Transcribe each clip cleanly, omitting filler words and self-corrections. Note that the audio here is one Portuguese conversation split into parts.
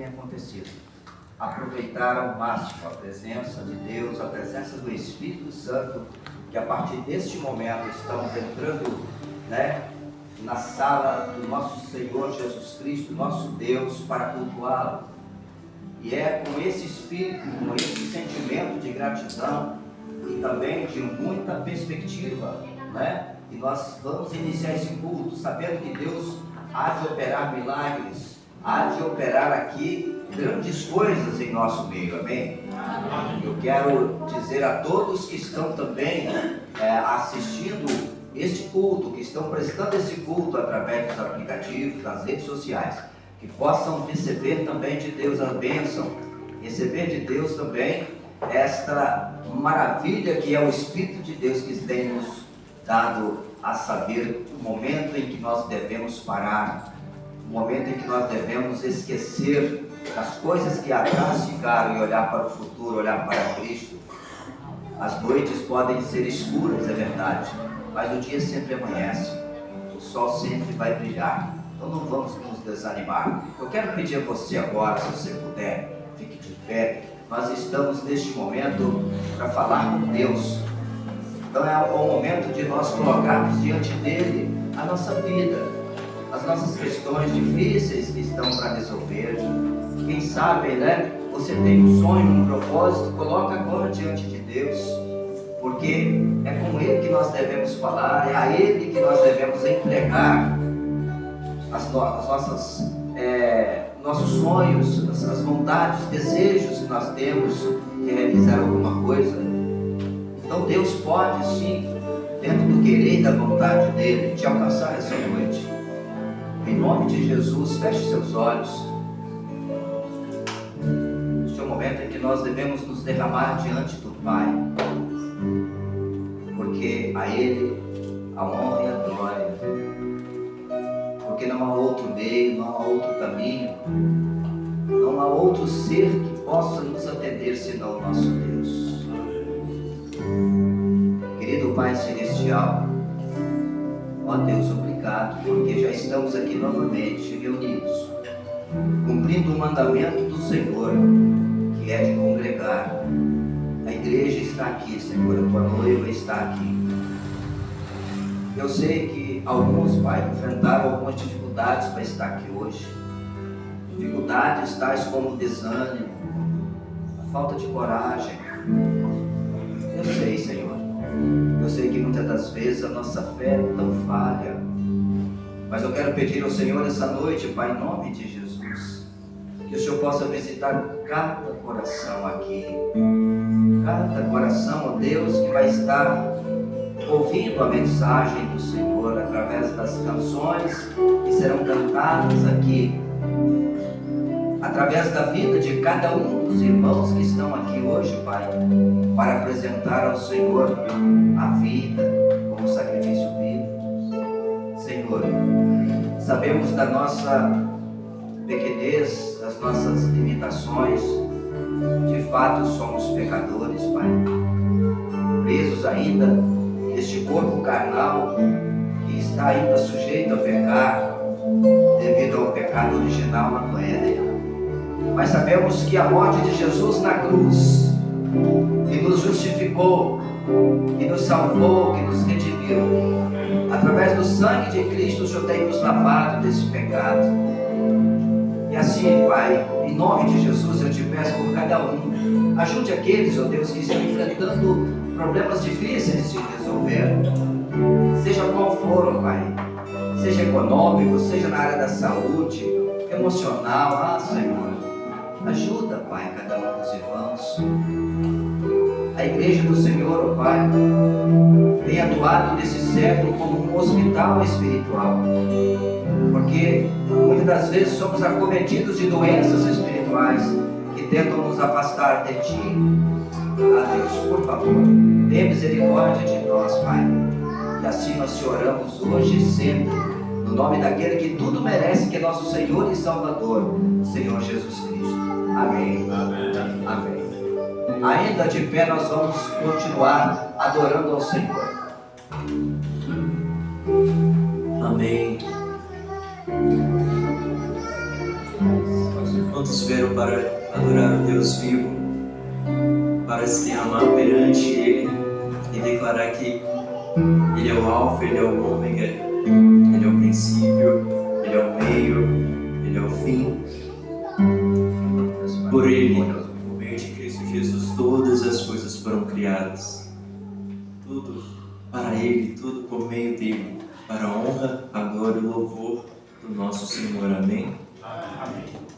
acontecido. Aproveitar ao máximo a presença de Deus, a presença do Espírito Santo, que a partir deste momento estamos entrando, na sala do nosso Senhor Jesus Cristo, nosso Deus, para cultuá-lo. E é com esse espírito, com esse sentimento de gratidão e também de muita perspectiva, que nós vamos iniciar esse culto, sabendo que Deus há de operar milagres, há de operar aqui grandes coisas em nosso meio, amém? Eu quero dizer a todos que estão também assistindo este culto, que estão prestando esse culto através dos aplicativos, das redes sociais, que possam receber também de Deus a bênção, receber de Deus também esta maravilha que é o Espírito de Deus que tem nos dado a saber o momento em que nós devemos parar, o momento em que nós devemos esquecer as coisas que atrás ficaram e olhar para o futuro, olhar para Cristo. As noites podem ser escuras, é verdade, mas o dia sempre amanhece, o sol sempre vai brilhar, então não vamos nos desanimar. Eu quero pedir a você agora, se você puder, fique de pé. Nós estamos neste momento para falar com Deus. Então é o momento de nós colocarmos diante dele a nossa vida, as nossas questões difíceis que estão para resolver. Quem sabe, você tem um sonho, um propósito, coloca agora diante de Deus, porque é com Ele que nós devemos falar, é a Ele que nós devemos entregar nossos sonhos, as vontades, desejos que nós temos de realizar alguma coisa. Então Deus pode sim, dentro do querer e da vontade dEle, te alcançar essa noite. Em nome de Jesus, feche seus olhos. Este é o momento em que nós devemos nos derramar diante do Pai, porque a Ele a honra e a glória, porque não há outro meio, não há outro caminho, não há outro ser que possa nos atender senão o nosso Deus. Querido Pai Celestial, ó Deus, obrigado, porque já estamos aqui novamente reunidos, cumprindo o mandamento do Senhor, que é de congregar. A igreja está aqui, Senhor, a tua noiva está aqui. Eu sei que alguns, Pai, enfrentaram algumas dificuldades para estar aqui hoje. Dificuldades tais como o desânimo, a falta de coragem. Eu sei, Senhor. Eu sei que muitas das vezes a nossa fé é tão falha. Mas eu quero pedir ao Senhor essa noite, Pai, em nome de Jesus, que o Senhor possa visitar cada coração aqui. Cada coração, ó Deus, que vai estar ouvindo a mensagem do Senhor através das canções que serão cantadas aqui, através da vida de cada um dos irmãos que estão aqui hoje, Pai, para apresentar ao Senhor a vida como sacrifício vivo. Senhor, sabemos da nossa pequenez, das nossas limitações. De fato somos pecadores, Pai, presos ainda neste corpo carnal que está ainda sujeito a pecar devido ao pecado original lá no Éden. Mas sabemos que a morte de Jesus na cruz, que nos justificou, que nos salvou, que nos redimiu, através do sangue de Cristo, o Senhor tem nos lavado desse pecado. E assim, Pai, em nome de Jesus, eu te peço por cada um, ajude aqueles, ó Deus, que estão enfrentando problemas difíceis de resolver, seja qual for, ó Pai, seja econômico, seja na área da saúde, emocional. Senhor, ajuda, Pai, cada um dos irmãos. A igreja do Senhor, ó Pai, tem atuado nesse século como um hospital espiritual, porque muitas das vezes somos acometidos de doenças espirituais que tentam nos afastar de Ti. Deus, por favor, tenha misericórdia de nós, Pai. E assim nós te oramos hoje e sempre, no nome daquele que tudo merece, que é nosso Senhor e Salvador, Senhor Jesus Cristo. Amém. Amém. Amém. Ainda de pé, nós vamos continuar adorando ao Senhor. Amém. Quantos vieram para adorar o Deus vivo, para se derramar perante Ele e declarar que Ele é o Alfa, Ele é o Ômega, Ele é o princípio, Ele é o meio, Ele é o fim. Por Ele, por meio de Cristo Jesus, todas as coisas foram criadas. Tudo para Ele, tudo por meio dEle, para a honra, a glória e o louvor do nosso Senhor. Amém? Amém.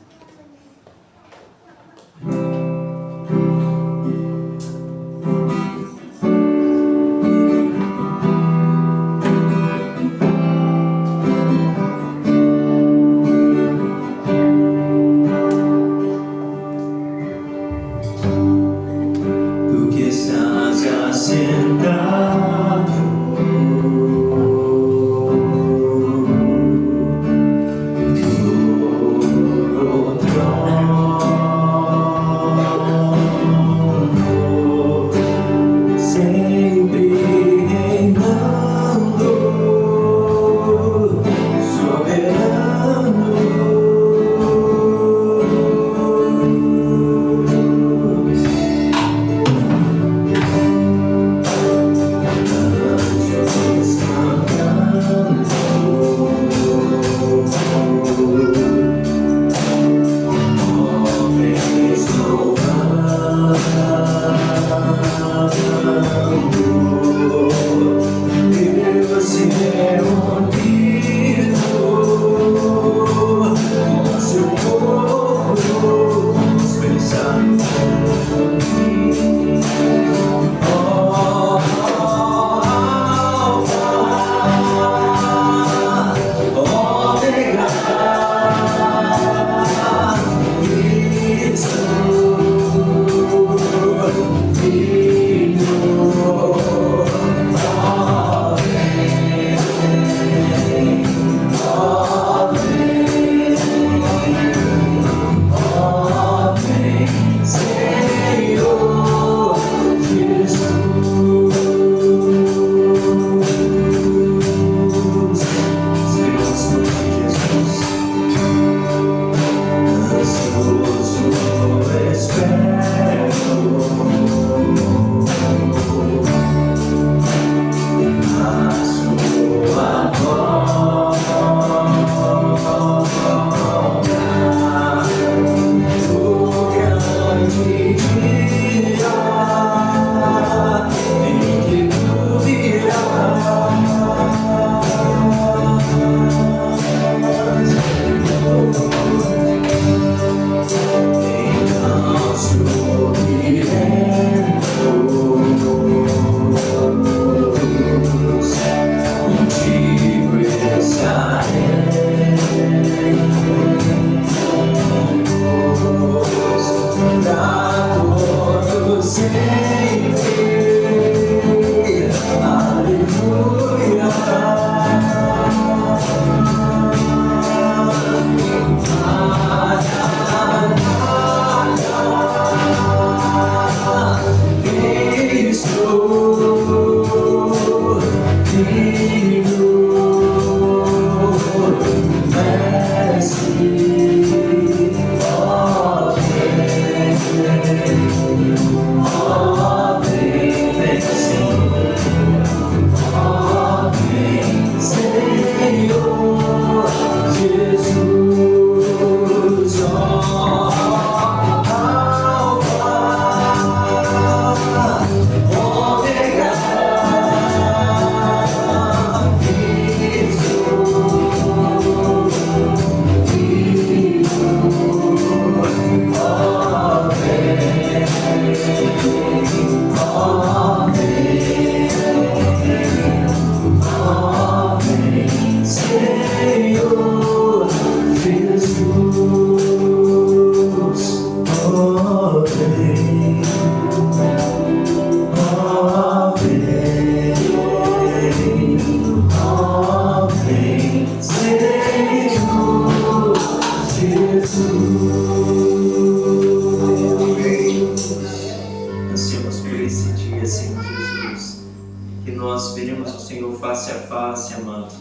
face a face, amado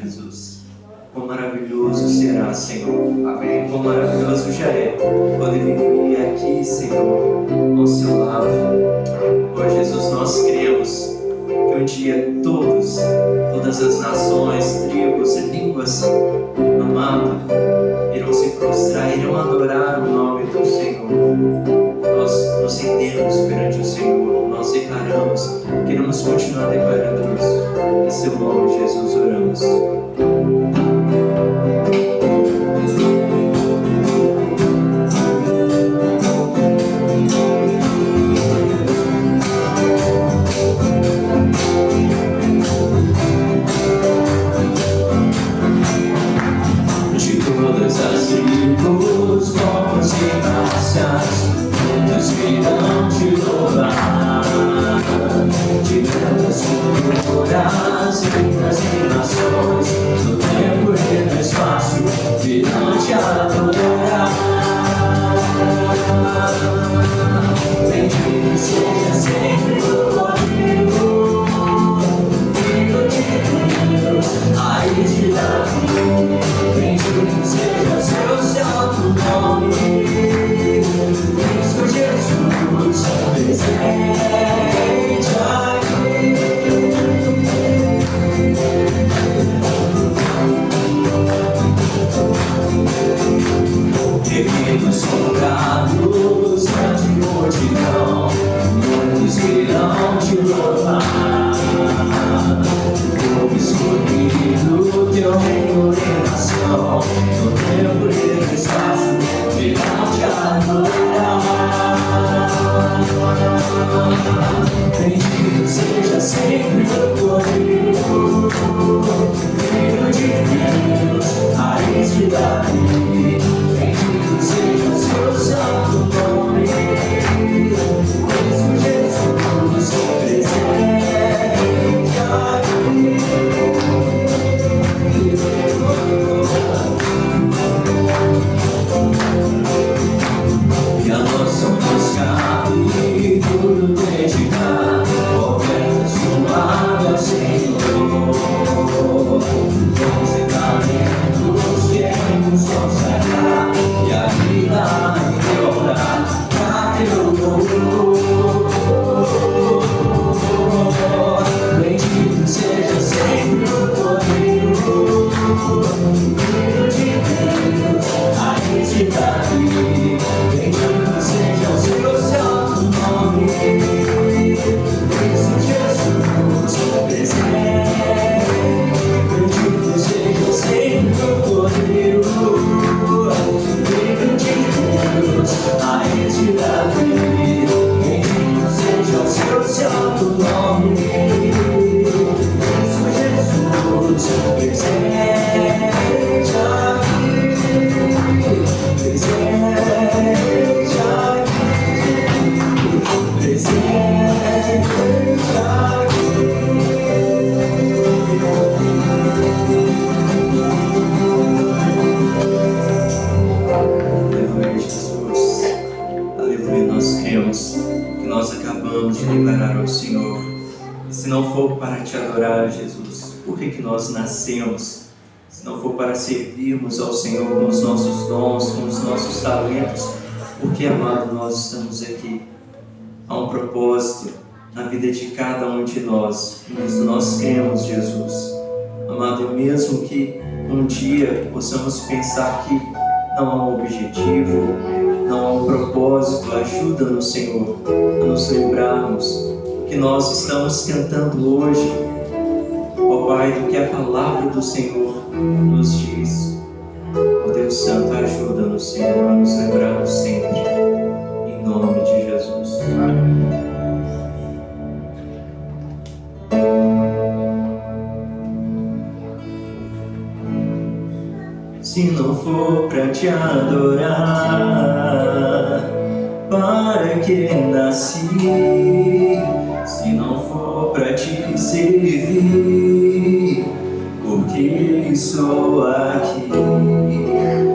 Jesus. Quão maravilhoso será, Senhor. Amém. Quão maravilhoso já é poder viver aqui, Senhor, ao seu lado. Ó Jesus, nós cremos que um dia todas as nações, tribos e línguas, amado, irão se prostrar, irão adorar o nome do Senhor. Nós nos rendemos perante o Senhor, nós declaramos, queremos continuar declarando isso. Em seu nome, Jesus, oramos. De todas as tribos, povos e raças, todos virão te louvar. De tantas culturas, línguas e nações, no tempo e no espaço, virão te adorar. Bendito seja sempre o amigo, filho de Deus, raiz de Davi. Bendito seja seu santo nome, Cristo Jesus, presente aqui. Reunidos comprados, grande multidão, muitos virão te louvar. O povo escolhido, teu reino e nação, no tempo e no espaço, virão te adorar. Bendito seja sempre o Cordeiro, Filho de Deus, raiz de Davi. Bendito seja o seu santo nome, Cristo Jesus, presente aqui. E a nós somos cabe tudo dedicar, ofertas suaves ao Senhor. Dons e talentos queremos consagrar, e a vida entregar pra teu louvor. Bendito seja sempre o Cordeiro, Filho de Deus, raiz de Davi. Bendito seja o seu santo nome, Cristo Jesus, presente. Bendito seja sempre o Cordeiro, Filho de Deus, raiz de Davi. Bendito seja o seu santo nome, Cristo Jesus, presente aqui, presente aqui, presente aqui. Aleluia, Jesus. Aleluia, nós cremos que nós acabamos de declarar ao Senhor. E se não for para te adorar, Jesus, por que nós nascemos? Se não for para servirmos ao Senhor com os nossos dons, com os nossos talentos, porque, amado, nós estamos aqui. Há um propósito na vida de cada um de nós, mas nós cremos, Jesus. Amado, mesmo que um dia possamos pensar que não há um objetivo, não há um propósito, ajuda-nos, Senhor, a nos lembrarmos que nós estamos tentando hoje, ó Pai, do que a palavra do Senhor nos diz. Ó Deus Santo, ajuda-nos, Senhor, a nos lembrarmos sempre, em nome de Jesus. Se não for pra te adorar, para que nasci? Se não for pra te servir, por que estou aqui?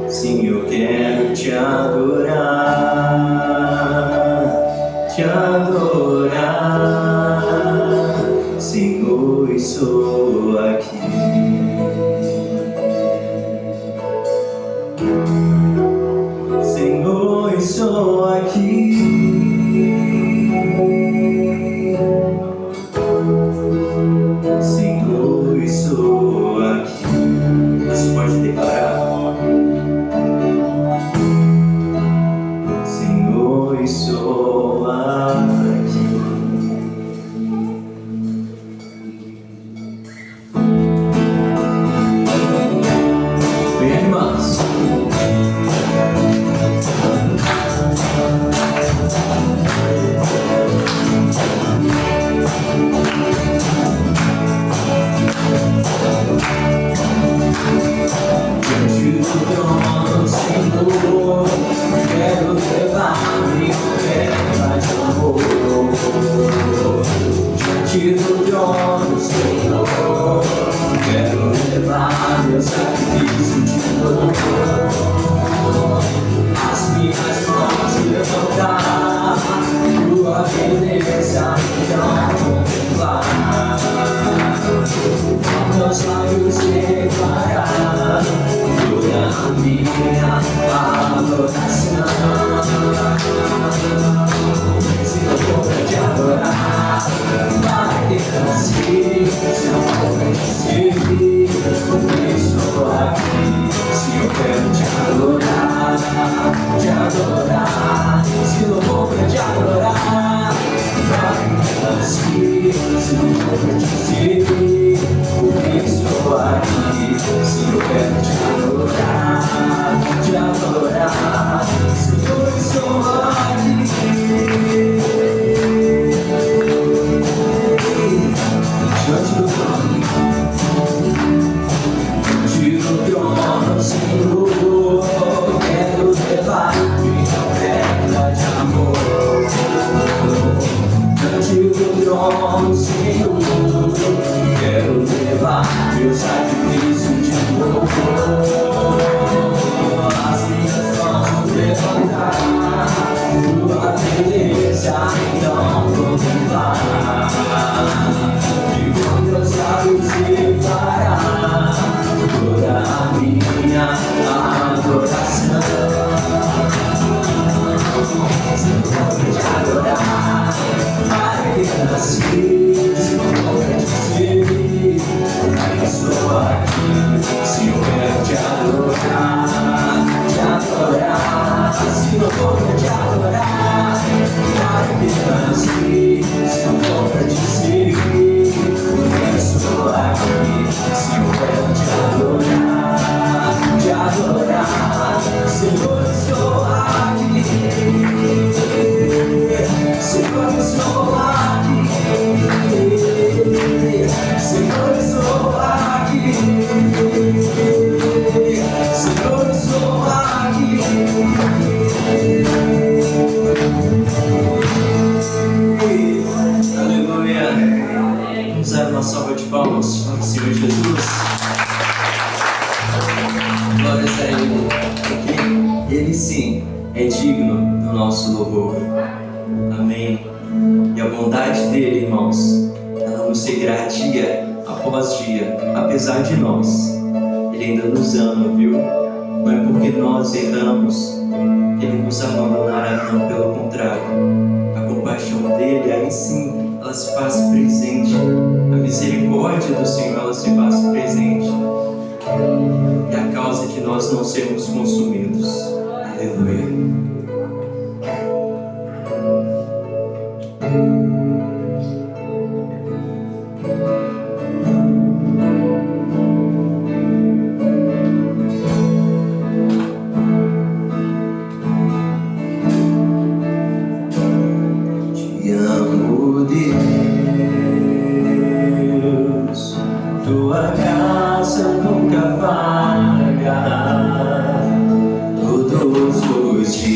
Sim, eu quero te adorar, te adorar. Senhor, estou aqui. estou aqui. Senhor, estou aqui. Você pode declarar. Senhor, estou aqui. Bem animados. Diante do trono, Senhor, quero levar minha oferta de amor. Diante do trono, Senhor, quero levar meu sacrifício de louvor. As minhas mãos levantar, tua beleza então contemplar. Meus lábios declarar toda a minha adoração. Se não for pra te adorar, vai ter assim. Se não for pra te servir, eu estou aqui. Se eu quero te adorar, te adorar. Se não for pra te adorar, vai ter assim. Se não for pra te servir, eu estou aqui. Se eu quero te adorar, te adorar. Senhor, eu estou aqui. Diante do trono, Senhor, quero levar minha oferta de amor. Diante do trono, Senhor, quero levar meu sacrifício de louvor. As minhas mãos levantar, tua beleza então contemplar. E com meus lábios declarar toda a minha adoração. Se não for pra te adorar, vai ter nascido. Se não for pra te servir, eu estou aqui. Se eu quero te adorar, te adorar. Se não for pra te adorar, vai ter nascido. Se não for pra te servir, eu estou aqui. Se eu quero te adorar, te adorar. Senhor, eu estou aqui. Senhor, eu estou aqui. Senhor, eu estou aqui. Senhor, eu estou aqui. Aleluia. Vamos dar uma salva de palmas para o Senhor Jesus. Glórias a Ele, porque Ele sim é digno do nosso louvor. Amém. E a bondade dele, irmãos, ela nos seguirá dia após dia, apesar de nós. Ele ainda nos ama, viu? Não é porque nós erramos que Ele nos abandonará, não, pelo contrário. A compaixão dele, aí sim, ela se faz presente. A misericórdia do Senhor, ela se faz presente. E a causa de nós não sermos consumidos. Aleluia. Te amo, Deus, tua graça nunca falha. Todos os dias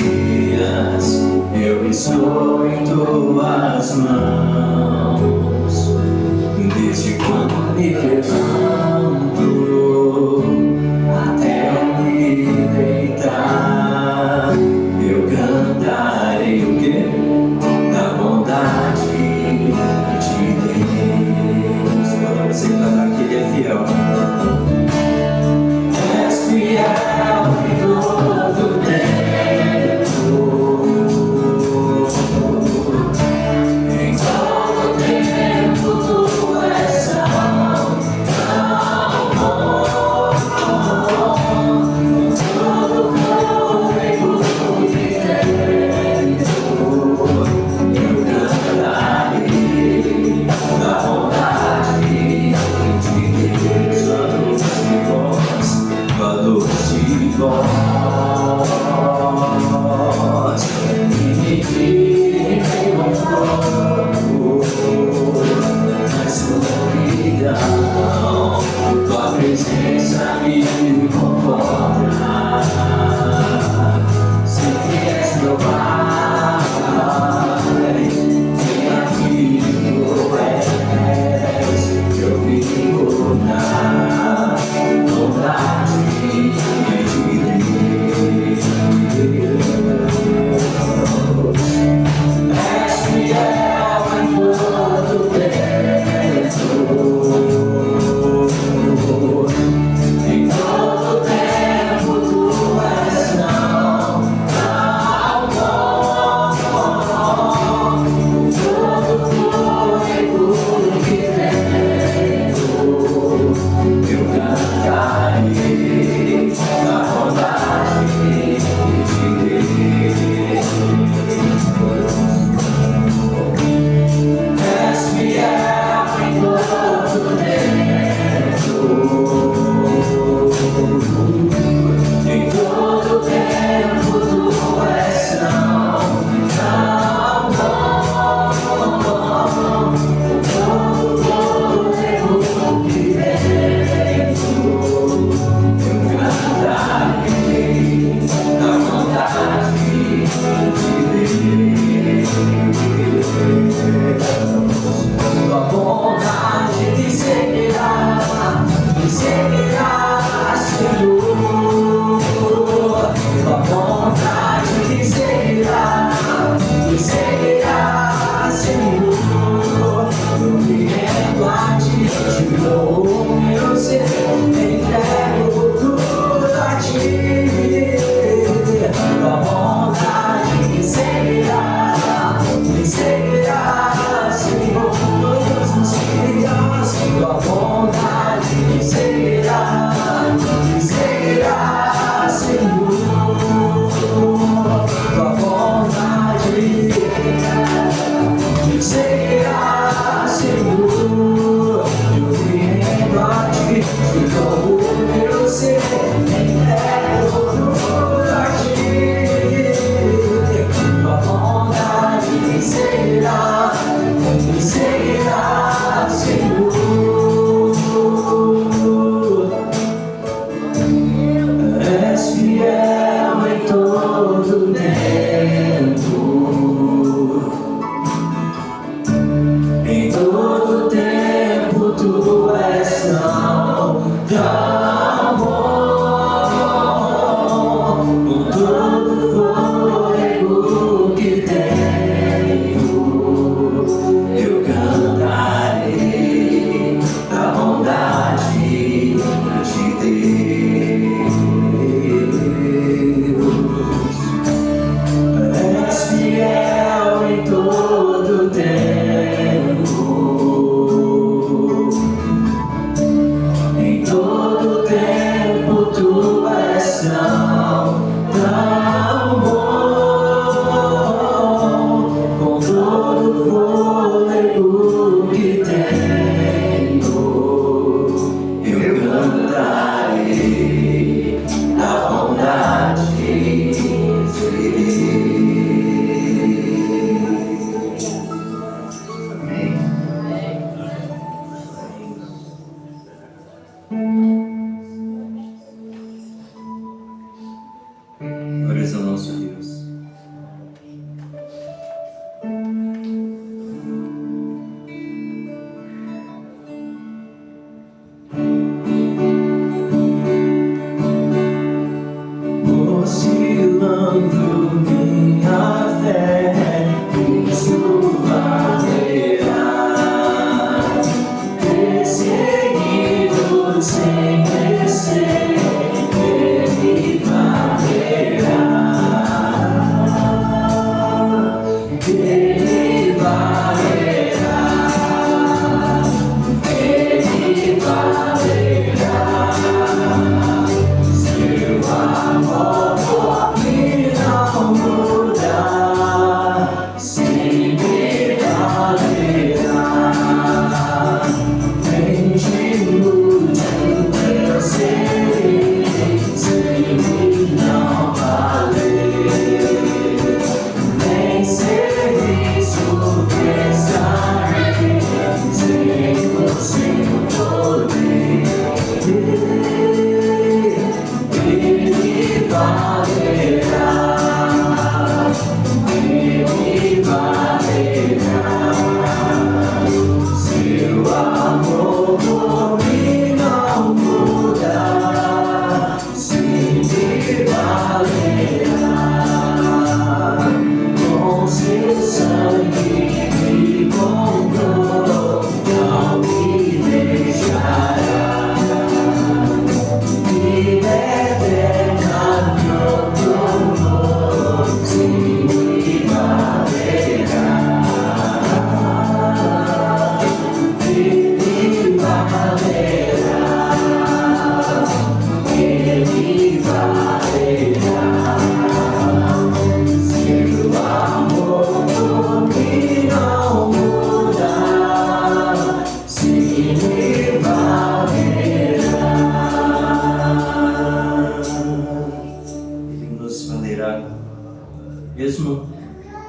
mesmo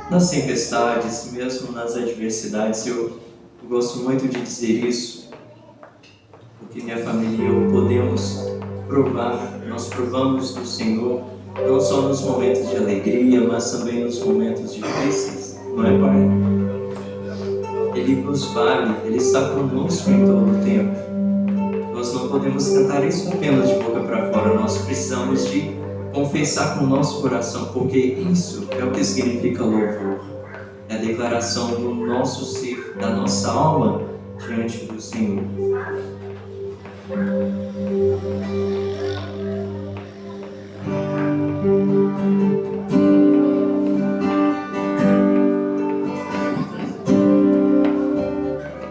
nas tempestades, mesmo nas adversidades. Eu gosto muito de dizer isso, porque minha família e eu podemos provar, nós provamos do Senhor, não só nos momentos de alegria, mas também nos momentos difíceis, não é, Pai? Ele nos vale, Ele está conosco em todo o tempo. Nós não podemos cantar isso apenas de boca para fora, nós precisamos de confessar com o nosso coração, porque isso é o que significa louvor. É a declaração do nosso ser, da nossa alma diante do Senhor.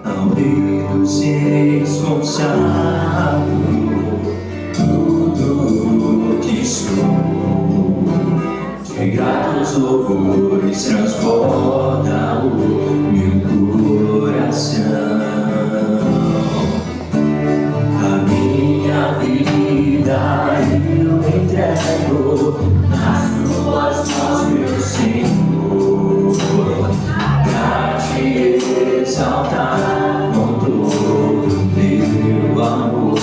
Ao Rei dos Reis consagrado tudo que sou, de gratos louvores transborda o meu coração. A minha vida eu entrego nas tuas mãos, meu Senhor, pra te exaltar com todo meu amor.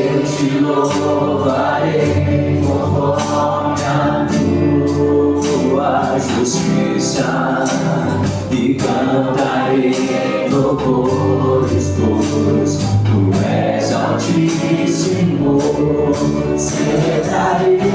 Eu te louvarei conforme a tua justiça e cantarei louvores todos. Tu és Altíssimo, cantarei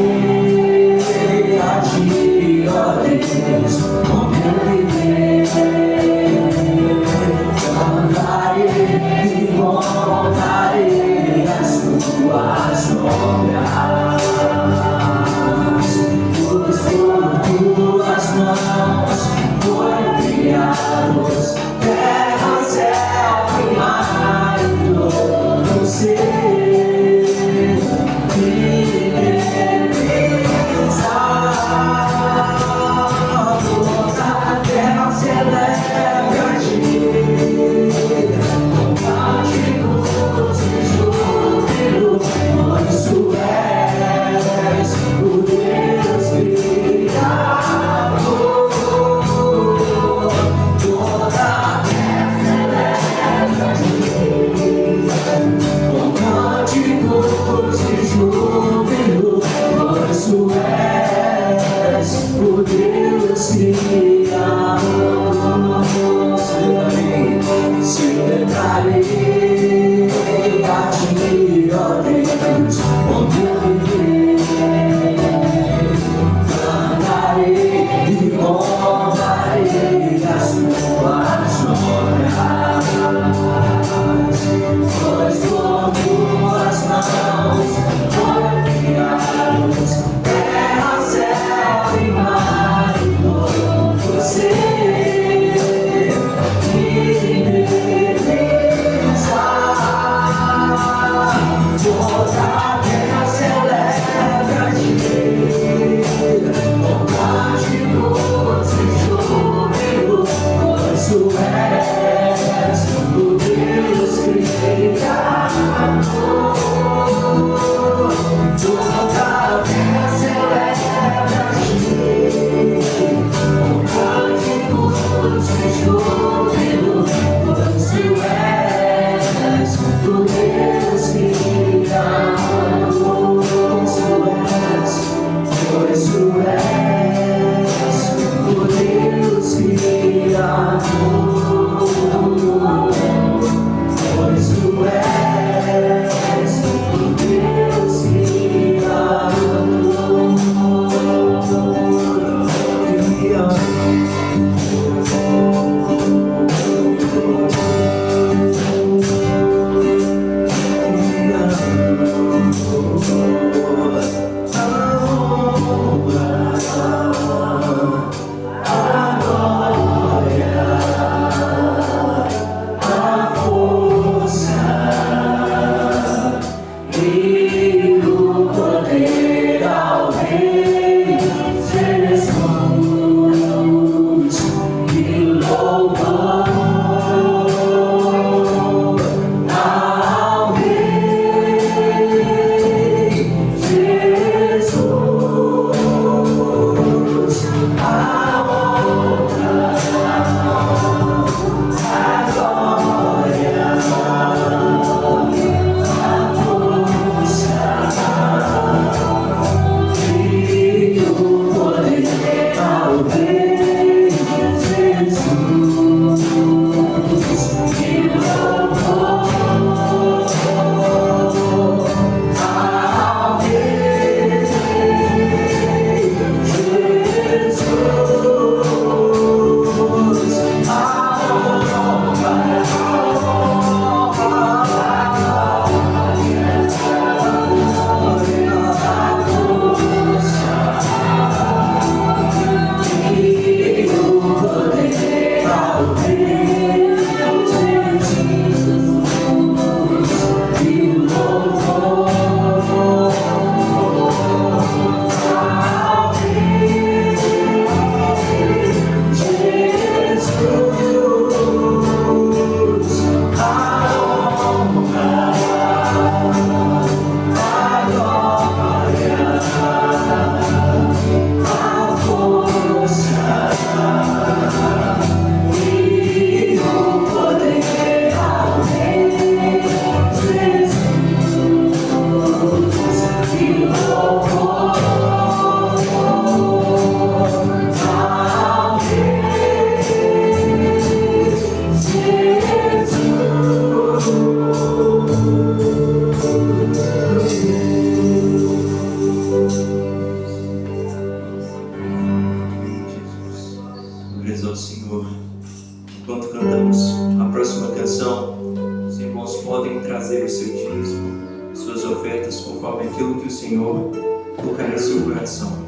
trazer o seu dízimo, suas ofertas, conforme aquilo que o Senhor colocar em seu coração.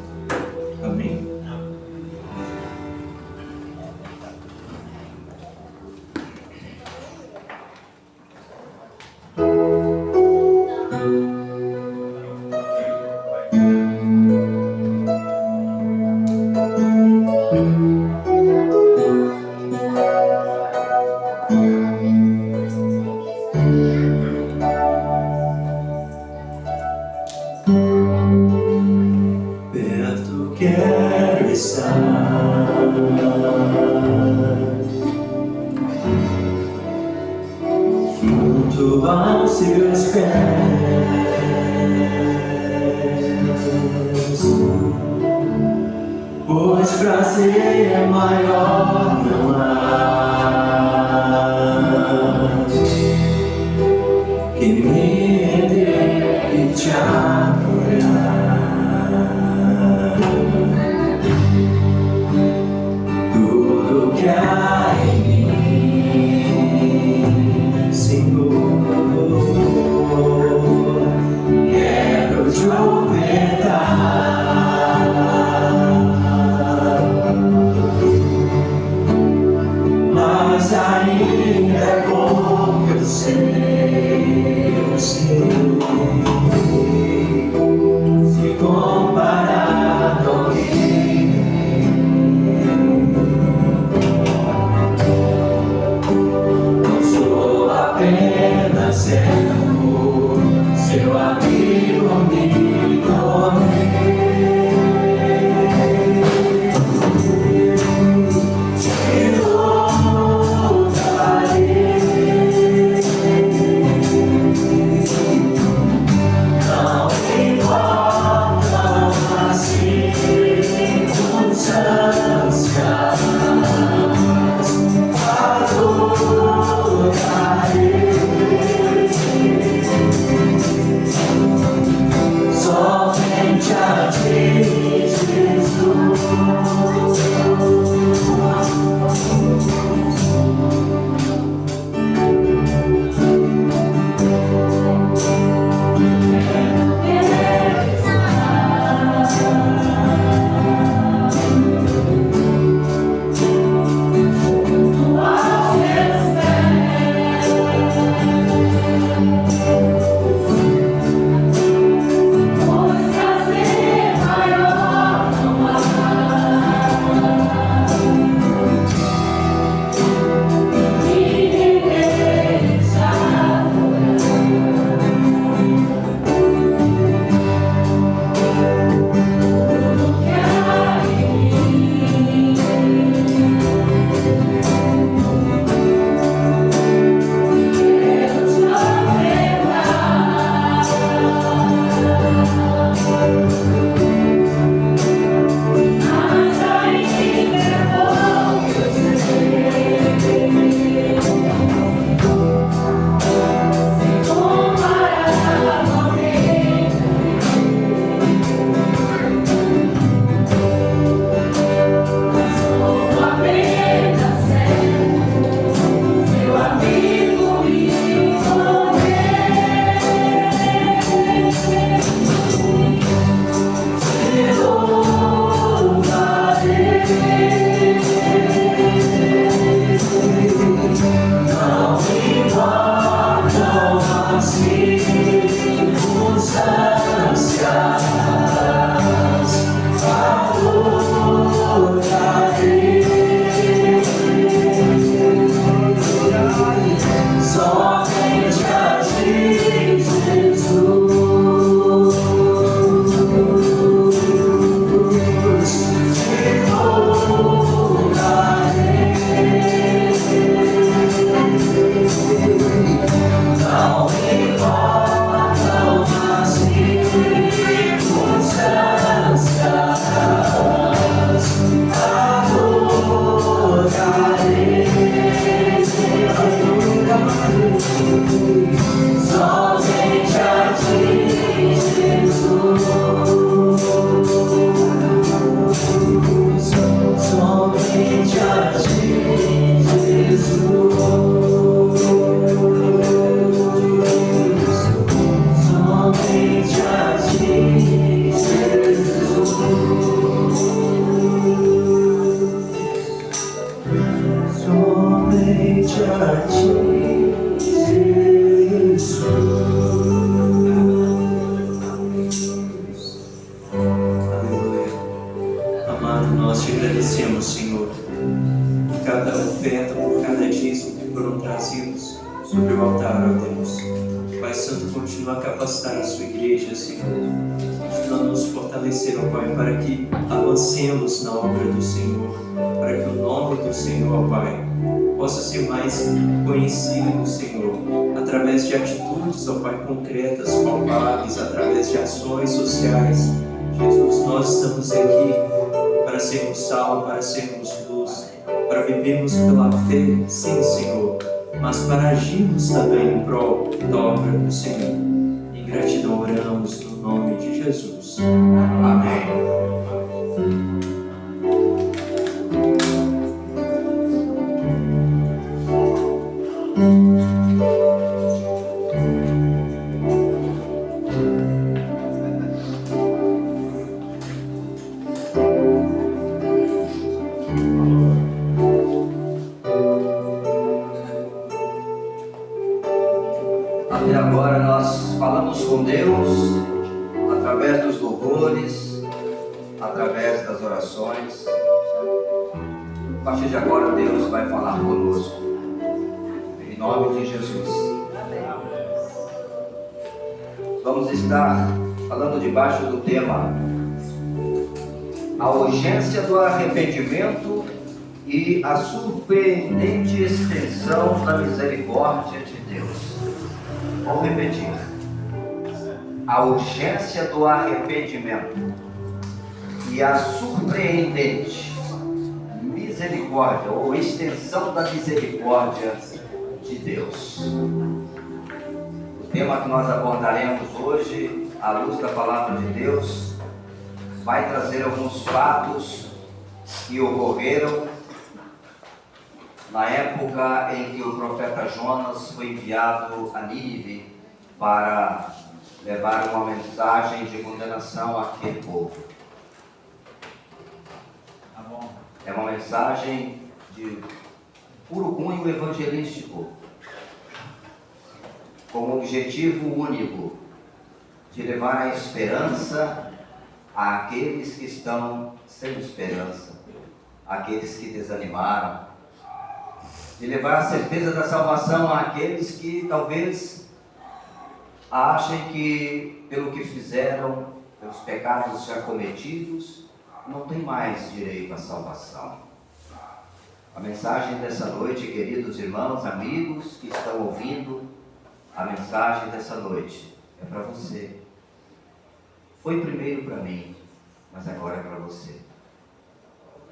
Amém? Perto quero estar, junto aos seus pés, pois prazer maior não há que me render e te adorar. Tudo que há em mim, Senhor, quero te ofertar. Nós te agradecemos, Senhor, por cada oferta, por cada dízimo que foram trazidos sobre o altar, ó Deus. Pai Santo, continua a capacitar a sua igreja, Senhor. Continua a nos fortalecer, ó Pai, para que avancemos na obra do Senhor, para que o nome do Senhor, ó Pai, possa ser mais conhecido, Senhor, através de atitudes, ó Pai, concretas, palpáveis, através de ações sociais. Jesus, nós estamos aqui para sermos sal, para sermos luz, para vivermos pela fé, sim, Senhor, mas para agirmos também em prol da obra do Senhor. Em gratidão oramos no nome de Jesus. Amém. Até agora nós falamos com Deus através dos louvores, através das orações. A partir de agora Deus vai falar conosco, em nome de Jesus. Vamos estar falando debaixo do tema a urgência do arrependimento e a surpreendente extensão da misericórdia de Deus. Vou repetir. A urgência do arrependimento e a surpreendente misericórdia ou extensão da misericórdia de Deus. O tema que nós abordaremos hoje, à luz da palavra de Deus, vai trazer alguns fatos que ocorreram na época em que o profeta Jonas foi enviado a Nínive para levar uma mensagem de condenação àquele povo. É uma mensagem de puro cunho evangelístico, com o objetivo único de levar a esperança àqueles que estão sem esperança, àqueles que desanimaram, de levar a certeza da salvação àqueles que talvez achem que, pelo que fizeram, pelos pecados já cometidos, não tem mais direito à salvação. A mensagem dessa noite, queridos irmãos, amigos que estão ouvindo, a mensagem dessa noite é para você. Foi primeiro para mim, mas agora é para você.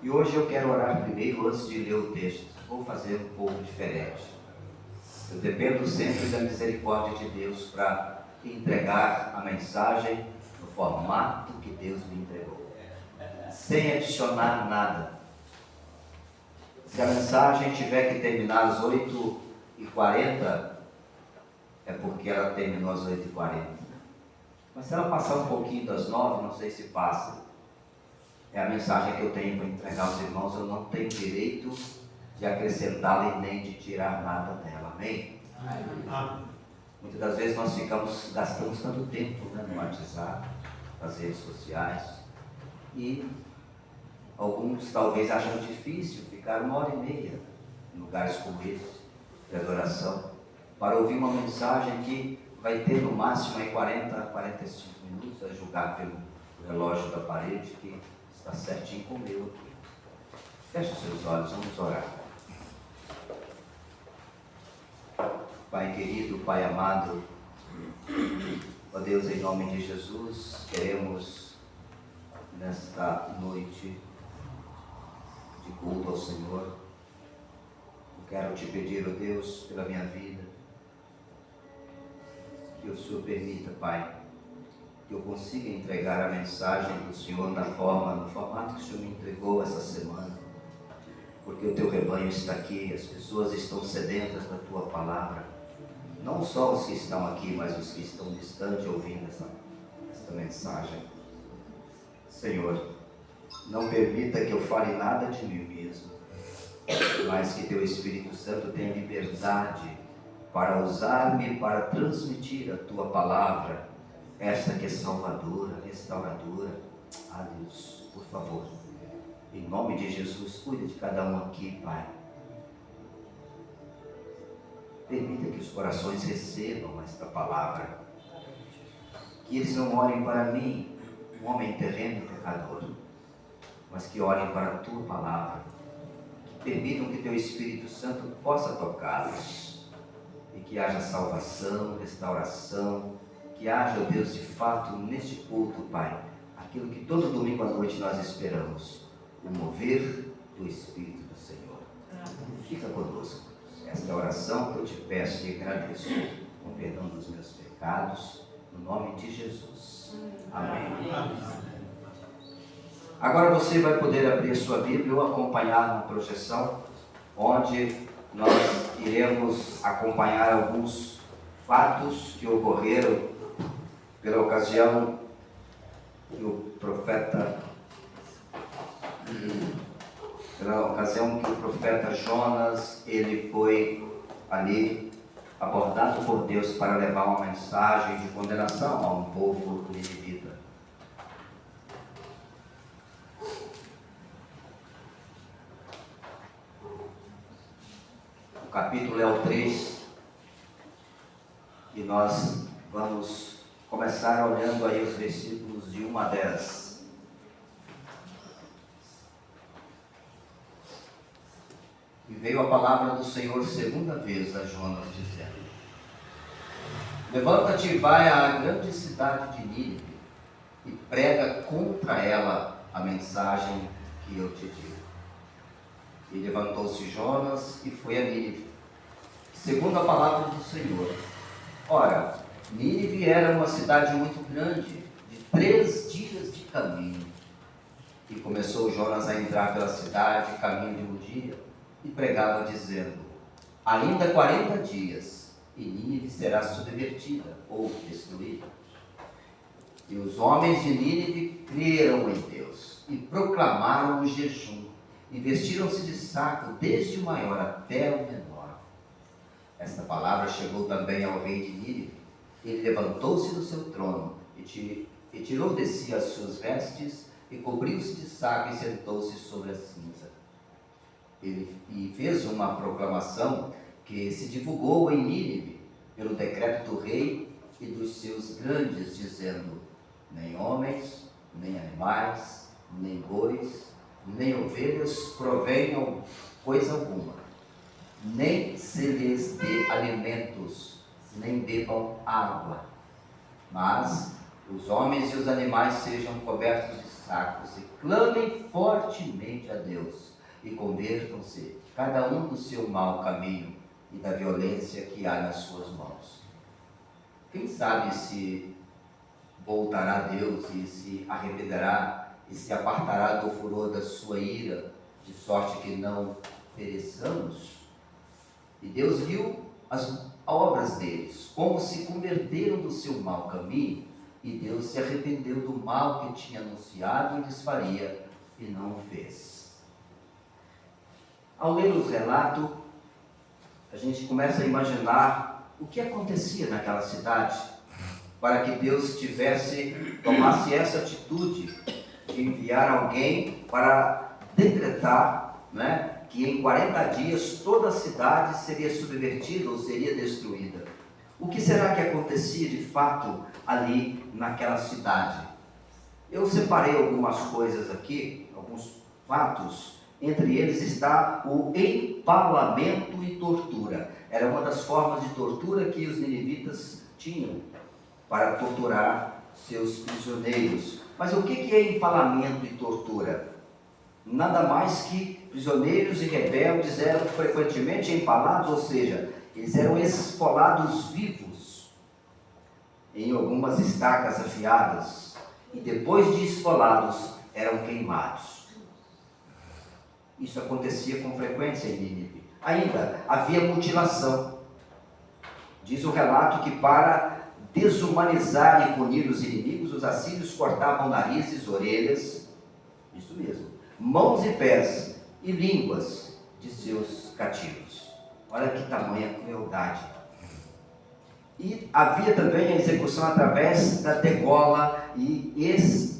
E hoje eu quero orar primeiro antes de ler o texto. Vou fazer um pouco diferente. Eu dependo sempre da misericórdia de Deus para entregar a mensagem no formato que Deus me entregou, sem adicionar nada. Se a mensagem tiver que terminar às 8h40, é porque ela terminou às 8h40. Mas se ela passar um pouquinho das 9h, não sei se passa. É a mensagem que eu tenho para entregar aos irmãos. Eu não tenho direito de acrescentá-la e nem de tirar nada dela. Amém? Amém. Muitas das vezes nós gastamos tanto tempo, no WhatsApp, nas redes sociais, e alguns talvez acham difícil ficar 1h30 em lugares como esse, de adoração, para ouvir uma mensagem que vai ter no máximo aí 40 a 45 minutos, a julgar pelo relógio da parede, que está certinho com o meu aqui. Feche seus olhos, vamos orar. Pai querido, Pai amado, ó Deus, em nome de Jesus, queremos nesta noite de culto ao Senhor, eu quero te pedir, ó Deus, pela minha vida, que o Senhor permita, Pai, que eu consiga entregar a mensagem do Senhor no formato que o Senhor me entregou essa semana, porque o teu rebanho está aqui, as pessoas estão sedentas da tua palavra, não só os que estão aqui, mas os que estão distantes ouvindo esta mensagem. Senhor, não permita que eu fale nada de mim mesmo, mas que teu Espírito Santo tenha liberdade para usar-me para transmitir a tua palavra, esta que é salvadora, restauradora. Ah, Deus, por favor, em nome de Jesus, cuide de cada um aqui, Pai. Permita que os corações recebam esta palavra. Que eles não olhem para mim, um homem terreno e pecador, mas que olhem para a Tua palavra. Que permitam que Teu Espírito Santo possa tocá-los. E que haja salvação, restauração. Que haja, ó Deus, de fato, neste culto, Pai, aquilo que todo domingo à noite nós esperamos. O mover do Espírito do Senhor. Fica conosco. Esta é a oração que eu te peço e agradeço, com perdão dos meus pecados, no nome de Jesus. Amém. Agora você vai poder abrir a sua Bíblia ou acompanhar na projeção, onde nós iremos acompanhar alguns fatos que ocorreram pela ocasião que o profeta Jonas, ele foi ali abordado por Deus para levar uma mensagem de condenação a um povo ninivita. O capítulo é o 3 e nós vamos começar olhando aí os versículos de 1 a 10. E veio a palavra do Senhor segunda vez a Jonas, dizendo: levanta-te e vai à grande cidade de Nínive e prega contra ela a mensagem que eu te digo. E levantou-se Jonas e foi a Nínive, segundo a palavra do Senhor. Ora, Nínive era uma cidade muito grande, de 3 dias de caminho. E começou Jonas a entrar pela cidade, caminho de um dia, e pregava dizendo: ainda 40 dias, e Nínive será subvertida ou destruída. E os homens de Nínive creram em Deus, e proclamaram o jejum, e vestiram-se de saco, desde o maior até o menor. Esta palavra chegou também ao rei de Nínive. Ele levantou-se do seu trono, e tirou de si as suas vestes, e cobriu-se de saco, e sentou-se sobre a cinza. E fez uma proclamação que se divulgou em Nínive, pelo decreto do rei e dos seus grandes, dizendo: nem homens, nem animais, nem bois, nem ovelhas provenham coisa alguma, nem se lhes dê alimentos, nem bebam água, mas os homens e os animais sejam cobertos de sacos e clamem fortemente a Deus e convertam-se, cada um do seu mau caminho e da violência que há nas suas mãos. Quem sabe se voltará a Deus e se arrependerá e se apartará do furor da sua ira, de sorte que não pereçamos? E Deus viu as obras deles, como se converteram do seu mau caminho, e Deus se arrependeu do mal que tinha anunciado e desfaria, e não o fez. Ao ler o relato, a gente começa a imaginar o que acontecia naquela cidade, para que Deus tomasse essa atitude de enviar alguém para decretar, que em 40 dias toda a cidade seria subvertida ou seria destruída. O que será que acontecia de fato ali naquela cidade? Eu separei algumas coisas aqui, alguns fatos. Entre eles está o empalamento e tortura. Era uma das formas de tortura que os ninivitas tinham para torturar seus prisioneiros. Mas o que é empalamento e tortura? Nada mais que prisioneiros e rebeldes eram frequentemente empalados, ou seja, eles eram esfolados vivos em algumas estacas afiadas, e depois de esfolados eram queimados. Isso acontecia com frequência em Nínive. Ainda havia mutilação. Diz o relato que para desumanizar e punir os inimigos, os assírios cortavam narizes, orelhas, isso mesmo, mãos e pés e línguas de seus cativos. Olha que tamanha crueldade. E havia também a execução através da degola e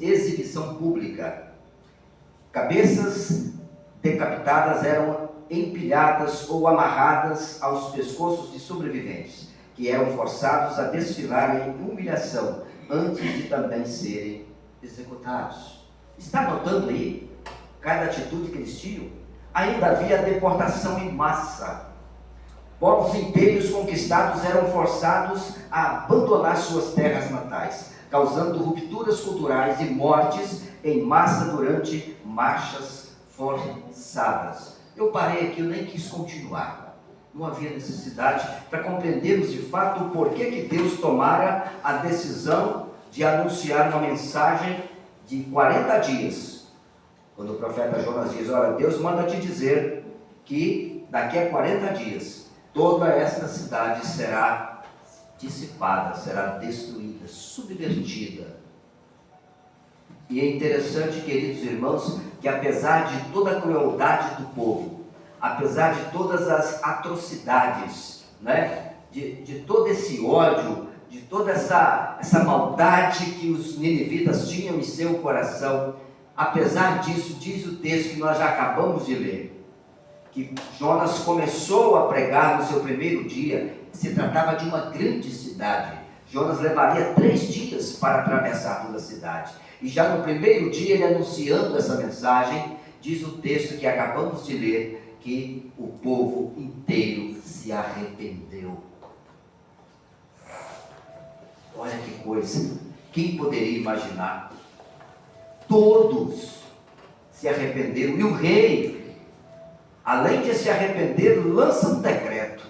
exibição pública. Cabeças decapitadas eram empilhadas ou amarradas aos pescoços de sobreviventes, que eram forçados a desfilar em humilhação, antes de também serem executados. Está notando aí cada atitude que eles tinham? Ainda havia deportação em massa. Povos inteiros conquistados eram forçados a abandonar suas terras natais, causando rupturas culturais e mortes em massa durante marchas forçadas. Eu parei aqui, eu nem quis continuar. Não havia necessidade para compreendermos de fato o porquê que Deus tomara a decisão de anunciar uma mensagem de 40 dias. Quando o profeta Jonas diz, olha, Deus manda te dizer que daqui a 40 dias toda esta cidade será dissipada, será destruída, subvertida. E é interessante, queridos irmãos, que apesar de toda a crueldade do povo, apesar de todas as atrocidades, né, de todo esse ódio, de toda essa maldade que os ninivitas tinham em seu coração, apesar disso, diz o texto que nós já acabamos de ler, que Jonas começou a pregar no seu primeiro dia. Se tratava de uma grande cidade. Jonas levaria 3 dias para atravessar toda a cidade. E já no primeiro dia, ele anunciando essa mensagem, diz o texto que acabamos de ler, que o povo inteiro se arrependeu. Olha que coisa, quem poderia imaginar? Todos se arrependeram, e o rei, além de se arrepender, lança um decreto,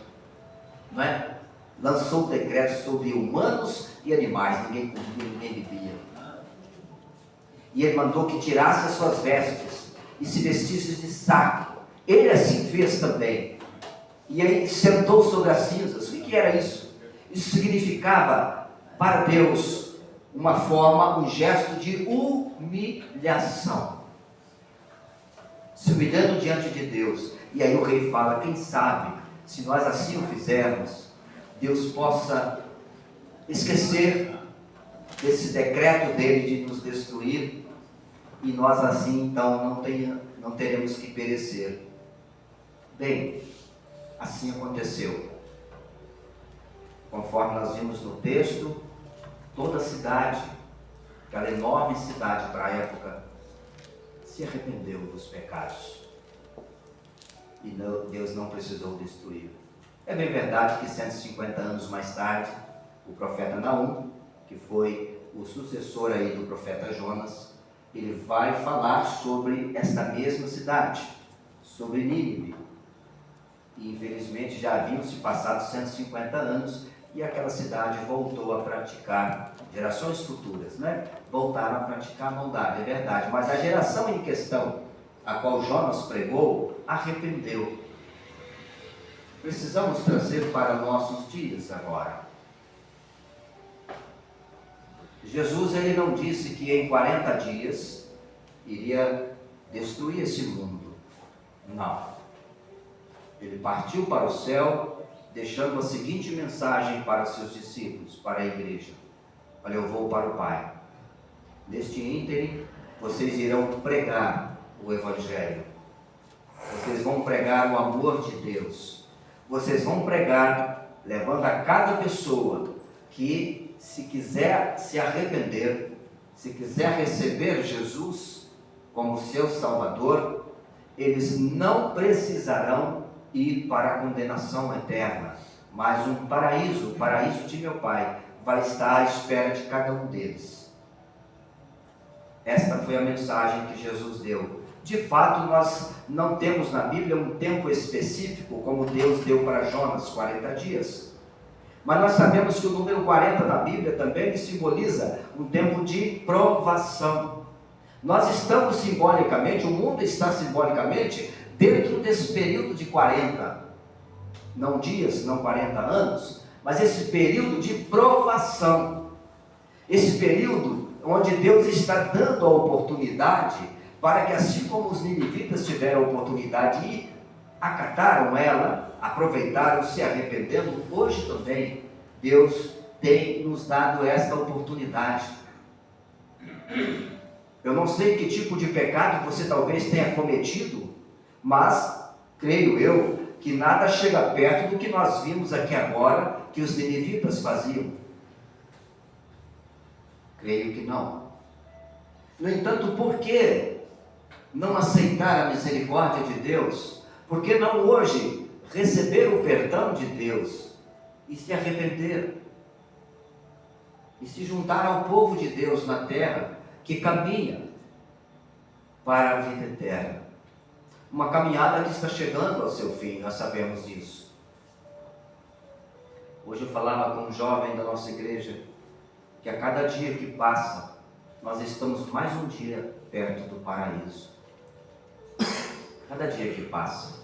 não é? Lançou um decreto sobre humanos e animais, ninguém comia, ninguém bebia. E ele mandou que tirasse as suas vestes e se vestisse de saco. Ele assim fez também. E aí sentou sobre as cinzas. O que era isso? Isso significava para Deus uma forma, um gesto de humilhação. Se humilhando diante de Deus. E aí o rei fala, quem sabe, se nós assim o fizermos, Deus possa esquecer desse decreto dele de nos destruir, e nós assim então não teremos que perecer. Bem, assim aconteceu. Conforme nós vimos no texto, toda a cidade, aquela enorme cidade para a época, se arrependeu dos pecados. E Deus não precisou destruir. É bem verdade que 150 anos mais tarde, o profeta Naum, que foi o sucessor aí do profeta Jonas, ele vai falar sobre esta mesma cidade, sobre Nínive. E infelizmente já haviam se passado 150 anos e aquela cidade voltou a praticar, gerações futuras, né? Voltaram a praticar a maldade, é verdade. Mas a geração em questão, a qual Jonas pregou, arrependeu. Precisamos trazer para nossos dias agora. Jesus, ele não disse que em 40 dias iria destruir esse mundo. Não. Ele partiu para o céu, deixando a seguinte mensagem para seus discípulos, para a igreja. Olha, eu vou para o Pai. Neste ínterim, vocês irão pregar o Evangelho. Vocês vão pregar o amor de Deus. Vocês vão pregar, levando a cada pessoa que, se quiser se arrepender, se quiser receber Jesus como seu Salvador, eles não precisarão ir para a condenação eterna, mas um paraíso, o paraíso de meu Pai, vai estar à espera de cada um deles. Esta foi a mensagem que Jesus deu. De fato, nós não temos na Bíblia um tempo específico, como Deus deu para Jonas, 40 dias. Mas nós sabemos que o número 40 na Bíblia também simboliza um tempo de provação. Nós estamos simbolicamente, o mundo está simbolicamente dentro desse período de 40, não dias, não 40 anos, mas esse período de provação, esse período onde Deus está dando a oportunidade para que, assim como os ninivitas tiveram a oportunidade e acataram ela, aproveitaram, se arrependendo, hoje também Deus tem nos dado esta oportunidade. Eu não sei que tipo de pecado você talvez tenha cometido, mas creio eu que nada chega perto do que nós vimos aqui agora que os ninivitas faziam. Creio que não. No entanto, por que não aceitar a misericórdia de Deus? Por que não hoje receber o perdão de Deus e se arrepender? E se juntar ao povo de Deus na terra que caminha para a vida eterna. Uma caminhada que está chegando ao seu fim, nós sabemos disso. Hoje eu falava com um jovem da nossa igreja que a cada dia que passa, nós estamos mais um dia perto do paraíso. Cada dia que passa.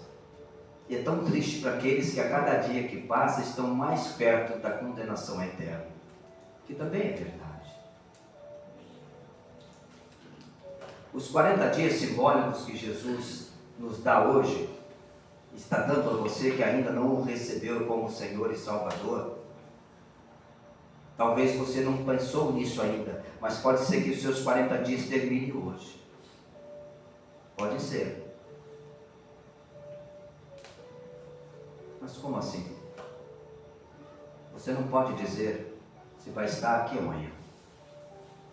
E é tão triste para aqueles que a cada dia que passa estão mais perto da condenação eterna, que também é verdade. Os 40 dias simbólicos que Jesus nos dá hoje, está dando a você que ainda não o recebeu como Senhor e Salvador. Talvez você não pensou nisso ainda, mas pode ser que os seus 40 dias terminem hoje. Pode ser. Mas como assim? Você não pode dizer se vai estar aqui amanhã.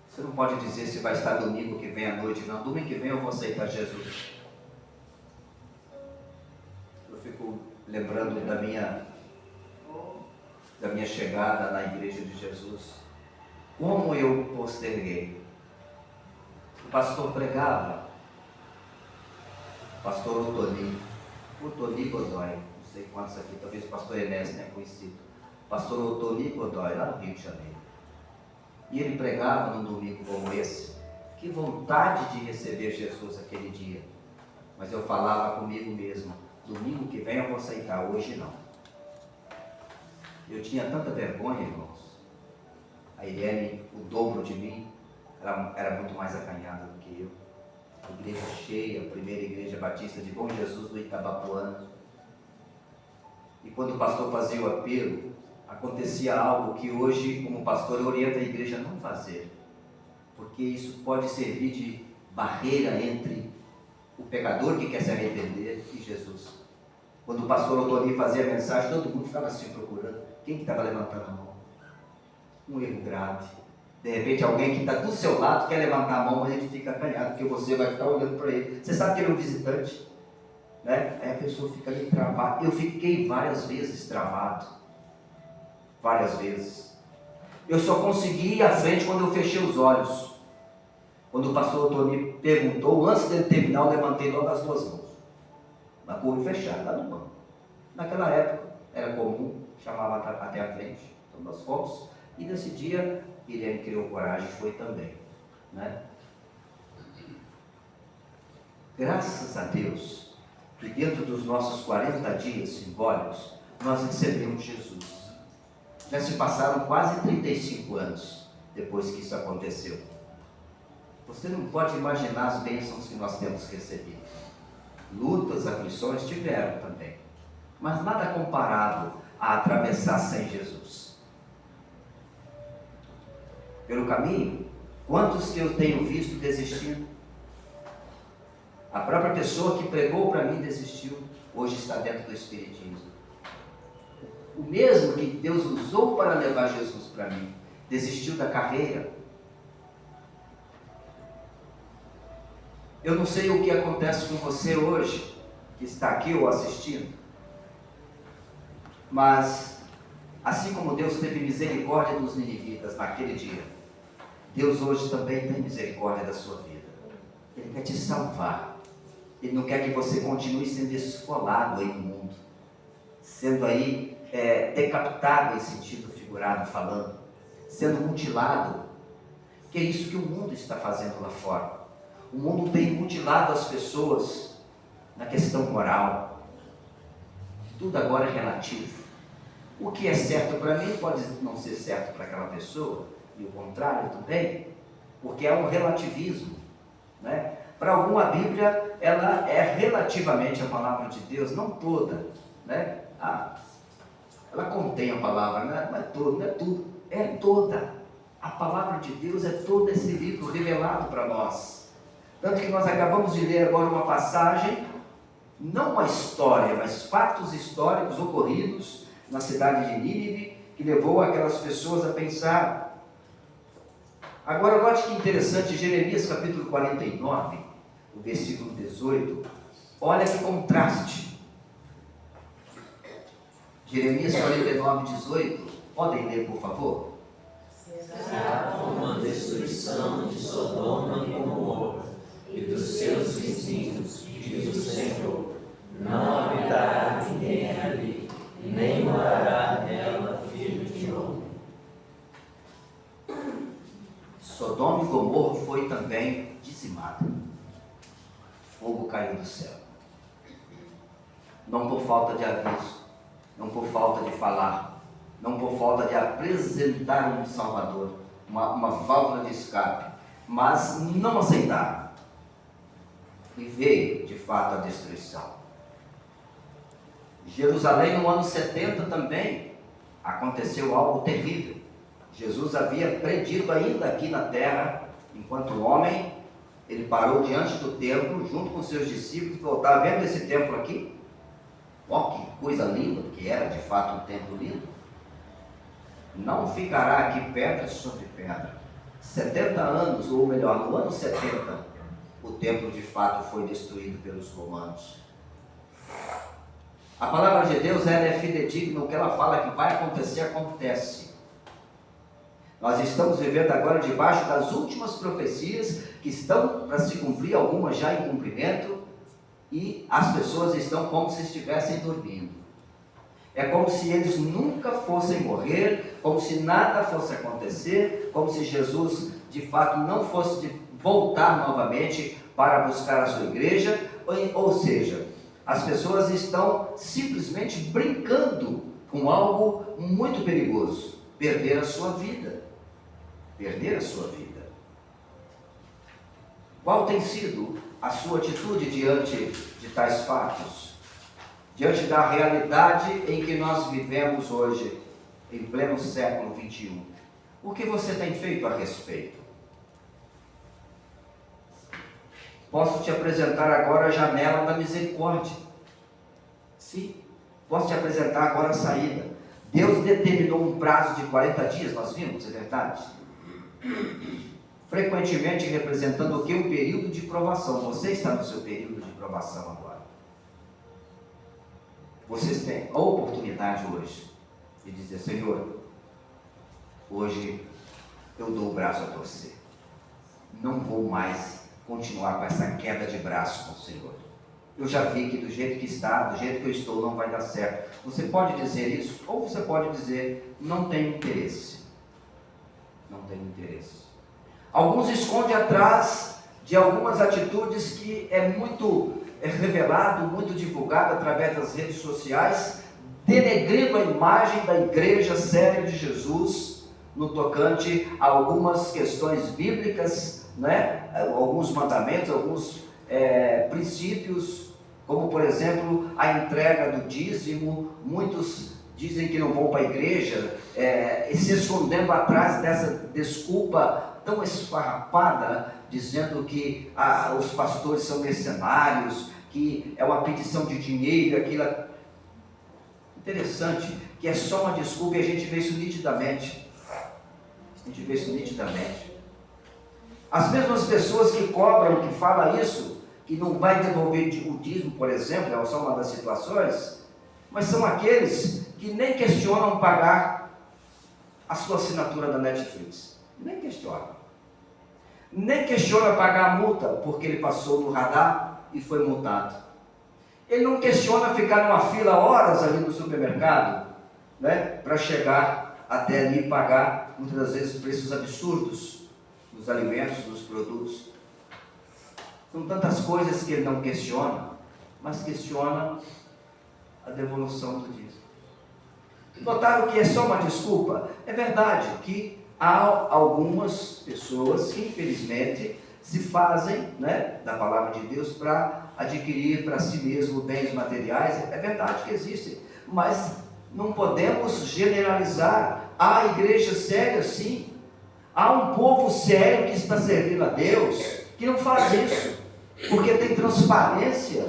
Você não pode dizer se vai estar domingo que vem à noite. Não, domingo que vem eu vou aceitar Jesus. Eu fico lembrando da minha chegada na igreja de Jesus. Como eu posterguei. O pastor pregava. O pastor Otoni Godoy. Não sei quantos aqui, talvez o pastor Enes tenha conhecido. O pastor Otoni Godoy, lá no Rio de Janeiro. E ele pregava num domingo como esse. Que vontade de receber Jesus aquele dia. Mas eu falava comigo mesmo, domingo que vem eu vou aceitar, hoje não. Eu tinha tanta vergonha, irmãos. A Irene, o dobro de mim, era muito mais acanhada do que eu. A igreja cheia, a primeira igreja batista de Bom Jesus do Itabapoana. E quando o pastor fazia o apelo, acontecia algo que hoje, como pastor, eu oriento a igreja a não fazer. Porque isso pode servir de barreira entre o pecador que quer se arrepender e Jesus. Quando o pastor Otoni fazia a mensagem, todo mundo ficava assim procurando. Quem que estava levantando a mão? Um erro grave. De repente alguém que está do seu lado quer levantar a mão, mas ele fica acanhado, porque você vai ficar olhando para ele. Você sabe que ele é um visitante, né? Aí a pessoa fica ali travada. Eu fiquei várias vezes travado. Várias vezes. Eu só consegui ir à frente quando eu fechei os olhos. Quando o pastor Otoni perguntou, antes dele terminar, eu levantei logo as duas mãos. Na com o olho fechado, lá no banco. Naquela época, era comum, chamava até a frente. Então nós fomos. E nesse dia, Irene criou coragem e foi também. Né? Graças a Deus, que dentro dos nossos 40 dias simbólicos, nós recebemos Jesus. Já se passaram quase 35 anos depois que isso aconteceu. Você não pode imaginar as bênçãos que nós temos recebido. Lutas, aflições tiveram também, mas nada comparado a atravessar sem Jesus. Pelo caminho, quantos que eu tenho visto desistindo? A própria pessoa que pregou para mim desistiu, hoje está dentro do Espiritismo. O mesmo que Deus usou para levar Jesus para mim, desistiu da carreira. Eu não sei o que acontece com você hoje, que está aqui ou assistindo, mas assim como Deus teve misericórdia dos ninivitas naquele dia, Deus hoje também tem misericórdia da sua vida. Ele quer te salvar. Ele não quer que você continue sendo esfolado aí no mundo, sendo aí decapitado em sentido figurado falando, sendo mutilado, que é isso que o mundo está fazendo lá fora. O mundo tem mutilado as pessoas na questão moral. Tudo agora é relativo. O que é certo para mim pode não ser certo para aquela pessoa, e o contrário também, porque é um relativismo, né? Para algum a Bíblia ela é relativamente a palavra de Deus, não toda, né? Ela contém a palavra, né? Não é toda, não é tudo, é toda. A palavra de Deus é todo esse livro revelado para nós. Tanto que nós acabamos de ler agora uma passagem, não uma história, mas fatos históricos ocorridos na cidade de Nínive, que levou aquelas pessoas a pensar. Agora, note que interessante, Jeremias capítulo 49, o versículo 18, olha que contraste. Jeremias 49, 18, podem ler, por favor? Será como a destruição de Sodoma e Gomorra e dos seus vizinhos, diz o Senhor. Não habitará ninguém ali, nem morará nela filho de homem. Sodoma e Gomorra foi também dizimada. Fogo caiu do céu. Não por falta de aviso, não por falta de falar, não por falta de apresentar um Salvador, uma válvula de escape, mas não aceitaram. E veio, de fato, a destruição. Jerusalém, no ano 70 também, aconteceu algo terrível. Jesus havia predito ainda aqui na terra, enquanto homem, ele parou diante do templo, junto com seus discípulos, e falou: está vendo esse templo aqui? Ó, que coisa linda, que era de fato um templo lindo. Não ficará aqui pedra sobre pedra. 70 anos, ou melhor, no ano 70, o templo de fato foi destruído pelos romanos. A palavra de Deus, ela é fidedigna, o que ela fala que vai acontecer, acontece. Nós estamos vivendo agora debaixo das últimas profecias que estão para se cumprir, algumas já em cumprimento, e as pessoas estão como se estivessem dormindo. É como se eles nunca fossem morrer, como se nada fosse acontecer, como se Jesus de fato não fosse voltar novamente para buscar a sua igreja, ou seja, as pessoas estão simplesmente brincando com algo muito perigoso: perder a sua vida. Perder a sua vida. Qual tem sido a sua atitude diante de tais fatos? Diante da realidade em que nós vivemos hoje, em pleno século XXI. O que você tem feito a respeito? Posso te apresentar agora a janela da misericórdia. Sim, posso te apresentar agora a saída. Deus determinou um prazo de 40 dias, nós vimos, é verdade? Frequentemente representando o que? Um período de provação. Você está no seu período de provação agora. Vocês têm a oportunidade hoje de dizer: Senhor, hoje eu dou o braço a torcer. Não vou mais continuar com essa queda de braço com o Senhor. Eu já vi que do jeito que está, do jeito que eu estou, não vai dar certo. Você pode dizer isso, ou você pode dizer: não tenho interesse. Não tenho interesse. Alguns escondem atrás de algumas atitudes que é muito revelado, muito divulgado através das redes sociais, denegrindo a imagem da igreja séria de Jesus no tocante a algumas questões bíblicas, né? Alguns mandamentos, alguns princípios, como por exemplo a entrega do dízimo. Muitos dizem que não vão para a igreja, se escondendo atrás dessa desculpa tão esfarrapada, dizendo que os pastores são mercenários, que é uma petição de dinheiro, aquilo. Interessante, que é só uma desculpa, e a gente vê isso nitidamente. As mesmas pessoas que cobram, que falam isso, que não vai devolver o dízimo, por exemplo, é só uma das situações, mas são aqueles que nem questionam pagar a sua assinatura da Netflix. Nem questiona. Nem questiona pagar a multa, porque ele passou no radar e foi multado. Ele não questiona ficar numa fila horas ali no supermercado, né, para chegar até ali e pagar, muitas vezes, preços absurdos nos alimentos, nos produtos. São tantas coisas que ele não questiona, mas questiona a devolução do dízimo. Notaram que é só uma desculpa? É verdade que há algumas pessoas que infelizmente se fazem, né, da palavra de Deus para adquirir para si mesmo bens materiais. É verdade que existem, mas não podemos generalizar. Há igreja séria, sim. Há um povo sério que está servindo a Deus, que não faz isso, porque tem transparência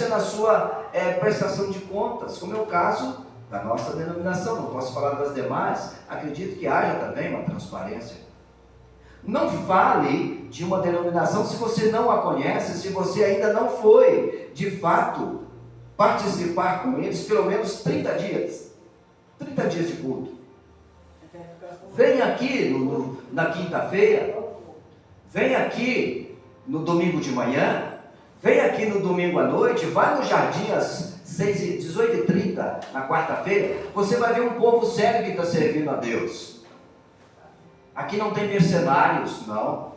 na sua prestação de contas, como é o caso da nossa denominação. Não posso falar das demais, acredito que haja também uma transparência. Não fale de uma denominação se você não a conhece, se você ainda não foi, de fato, participar com eles pelo menos 30 dias de culto. Vem aqui na quinta-feira, vem aqui no domingo de manhã, vem aqui no domingo à noite, vai no jardim às 18h30, na quarta-feira, você vai ver um povo sério que está servindo a Deus. Aqui não tem mercenários, não.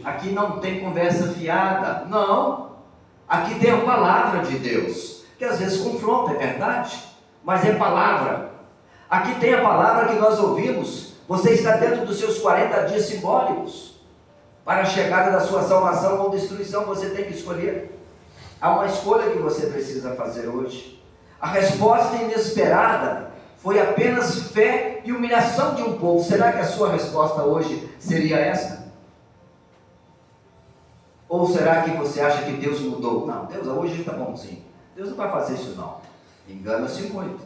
Aqui não tem conversa fiada, não. Aqui tem a palavra de Deus, que às vezes confronta, é verdade, mas é palavra. Aqui tem a palavra que nós ouvimos. Você está dentro dos seus 40 dias simbólicos para a chegada da sua salvação ou destruição. Você tem que escolher. Há uma escolha que você precisa fazer hoje. A resposta inesperada foi apenas fé e humilhação de um povo. Será que a sua resposta hoje seria essa? Ou será que você acha que Deus mudou? Não, Deus hoje está bonzinho. Deus não vai fazer isso não. Engana-se muito.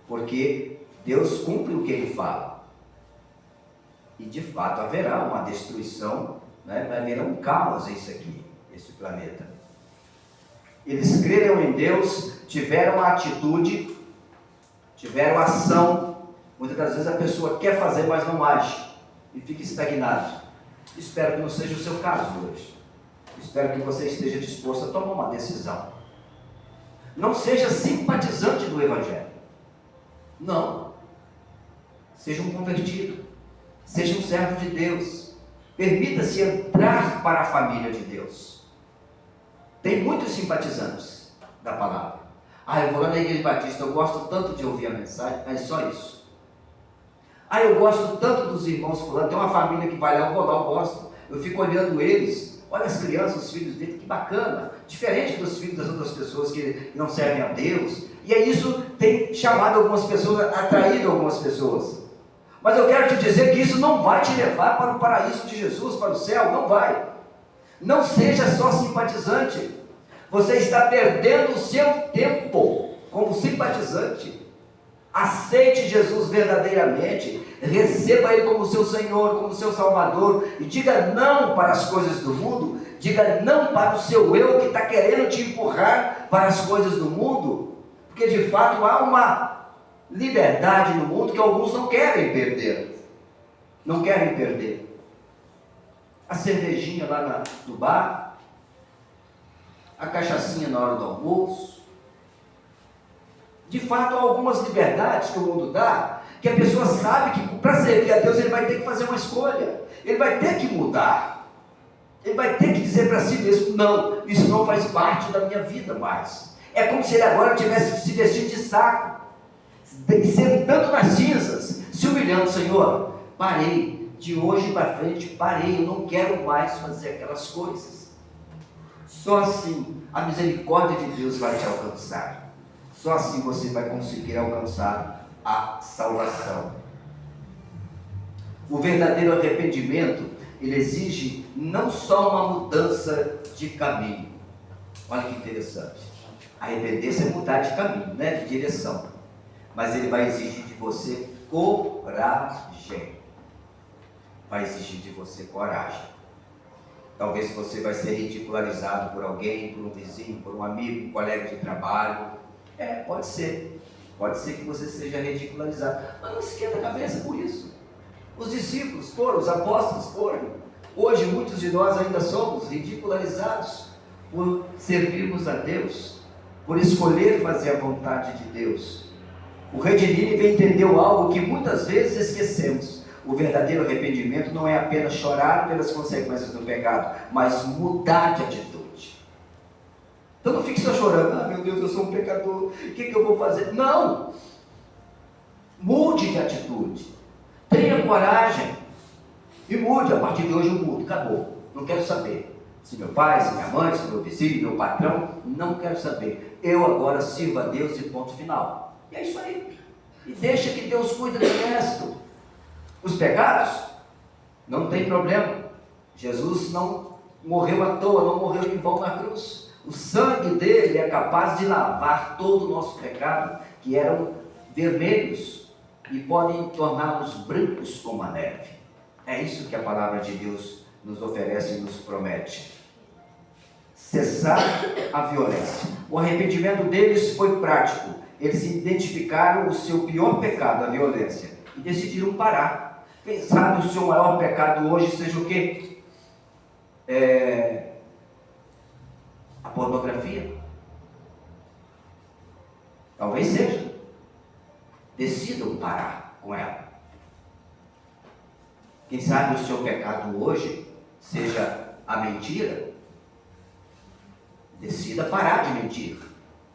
Porque Deus cumpre o que Ele fala. E de fato haverá uma destruição, né? Vai haver um caos esse planeta. Eles creram em Deus, tiveram a atitude, tiveram ação. Muitas das vezes a pessoa quer fazer, mas não age e fica estagnado. Espero que não seja o seu caso hoje. Espero que você esteja disposto a tomar uma decisão. Não seja simpatizante do Evangelho. Não. Seja um convertido. Seja um servo de Deus. Permita-se entrar para a família de Deus. Tem muitos simpatizantes da palavra. Eu vou lá na igreja batista, eu gosto tanto de ouvir a mensagem, é só isso. Eu gosto tanto dos irmãos fulano, tem uma família que vai lá, eu vou lá, eu gosto. Eu fico olhando eles, olha as crianças, os filhos dele, que bacana. Diferente dos filhos das outras pessoas que não servem a Deus. E isso tem chamado algumas pessoas, atraído algumas pessoas. Mas eu quero te dizer que isso não vai te levar para o paraíso de Jesus, para o céu, não vai. Não seja só simpatizante. Você está perdendo o seu tempo como simpatizante. Aceite Jesus verdadeiramente. Receba Ele como seu Senhor, como seu Salvador. E diga não para as coisas do mundo. Diga não para o seu eu que está querendo te empurrar para as coisas do mundo. Porque de fato há uma liberdade no mundo que alguns não querem perder. Não querem perder. A cervejinha lá no bar, a cachaçinha na hora do almoço. De fato, há algumas liberdades que o mundo dá, que a pessoa sabe que para servir a Deus ele vai ter que fazer uma escolha, ele vai ter que mudar, ele vai ter que dizer para si mesmo: não, isso não faz parte da minha vida mais. É como se ele agora tivesse se vestido de saco, sentando nas cinzas, se humilhando: Senhor, parei. De hoje para frente, parei, eu não quero mais fazer aquelas coisas. Só assim a misericórdia de Deus vai te alcançar. Só assim você vai conseguir alcançar a salvação. O verdadeiro arrependimento, ele exige não só uma mudança de caminho. Olha que interessante. Arrepender-se é mudar de caminho, né? De direção. Mas ele vai exigir de você coragem. Vai exigir de você coragem. Talvez você vai ser ridicularizado por alguém, por um vizinho, por um amigo, um colega de trabalho. Pode ser. Pode ser que você seja ridicularizado. Mas não esquenta a cabeça por isso. Os discípulos foram, os apóstolos foram. Hoje muitos de nós ainda somos ridicularizados por servirmos a Deus, por escolher fazer a vontade de Deus. O rei de Nínive entendeu algo que muitas vezes esquecemos. O verdadeiro arrependimento não é apenas chorar pelas consequências do pecado, mas mudar de atitude. Então não fique só chorando: meu Deus, eu sou um pecador, o que eu vou fazer? Não! Mude de atitude, tenha coragem e mude. A partir de hoje eu mudo, acabou, não quero saber se meu pai, se minha mãe, se meu vizinho, meu patrão, não quero saber. Eu agora sirvo a Deus e ponto final. E é isso aí. E deixa que Deus cuide do resto. Os pecados, não tem problema. Jesus não morreu à toa, não morreu em vão na cruz. O sangue dele é capaz de lavar todo o nosso pecado, que eram vermelhos, e podem torná-los brancos como a neve. É isso que a palavra de Deus nos oferece e nos promete. Cessar a violência. O arrependimento deles foi prático. Eles identificaram o seu pior pecado, a violência, e decidiram parar. Quem sabe o seu maior pecado hoje seja o quê? A pornografia? Talvez seja. Decidam parar com ela. Quem sabe o seu pecado hoje seja a mentira? Decida parar de mentir.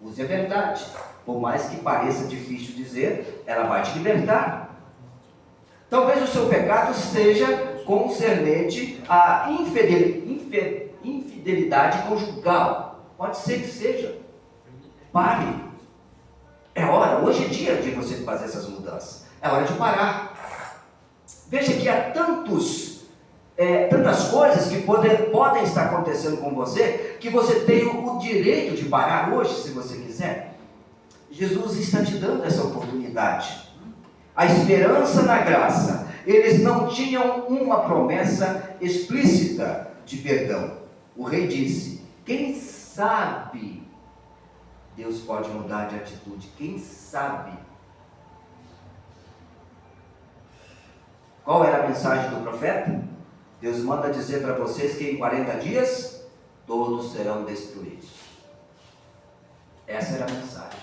Use a verdade. Por mais que pareça difícil dizer, ela vai te libertar. Talvez o seu pecado seja concernente à infidelidade conjugal. Pode ser que seja. Pare. É hora, hoje é dia de você fazer essas mudanças. É hora de parar. Veja que há tantas coisas que podem estar acontecendo com você, que você tem o direito de parar hoje, se você quiser. Jesus está te dando essa oportunidade. A esperança na graça. Eles não tinham uma promessa explícita de perdão. O rei disse: quem sabe Deus pode mudar de atitude? Quem sabe? Qual era a mensagem do profeta? Deus manda dizer para vocês que em 40 dias todos serão destruídos. Essa era a mensagem.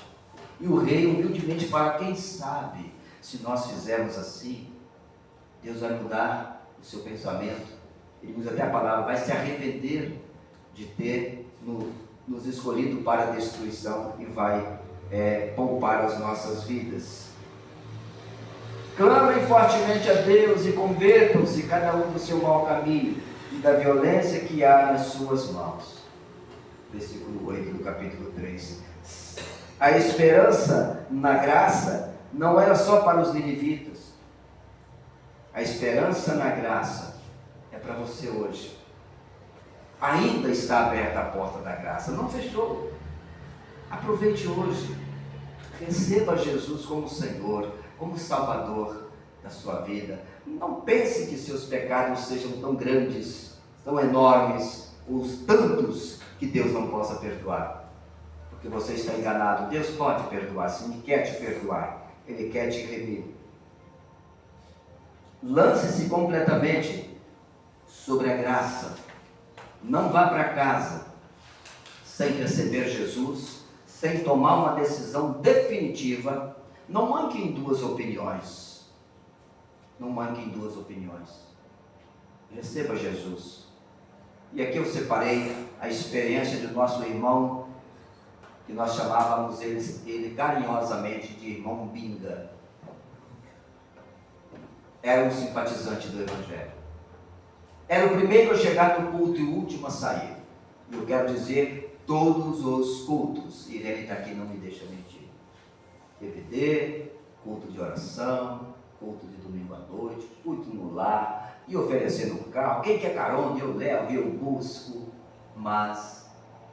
E o rei humildemente fala: quem sabe, se nós fizermos assim, Deus vai mudar o seu pensamento. Ele usa até a palavra, vai se arrepender de ter nos escolhido para a destruição e vai poupar as nossas vidas. Clamem fortemente a Deus e convertam-se cada um do seu mau caminho e da violência que há nas suas mãos. Versículo 8 do capítulo 3. A esperança na graça não era só para os ninivitas. A esperança na graça é para você hoje. Ainda está aberta a porta da graça, não fechou. Aproveite hoje. Receba Jesus como Senhor, como Salvador da sua vida. Não pense que seus pecados sejam tão grandes, tão enormes, os tantos que Deus não possa perdoar. Porque você está enganado. Deus pode perdoar, sim, Ele quer te perdoar, Ele quer te remir. Lance-se completamente sobre a graça. Não vá para casa sem receber Jesus, sem tomar uma decisão definitiva. Não manque em duas opiniões. Não manque em duas opiniões. Receba Jesus. E aqui eu separei a experiência do nosso irmão, que nós chamávamos ele carinhosamente de irmão Binga. Era um simpatizante do Evangelho. Era o primeiro a chegar no culto e o último a sair. E eu quero dizer, todos os cultos. E ele está aqui, não me deixa mentir. DVD, culto de oração, culto de domingo à noite, culto no lar, e oferecendo um carro. Quem quer carona, eu levo, eu busco. Mas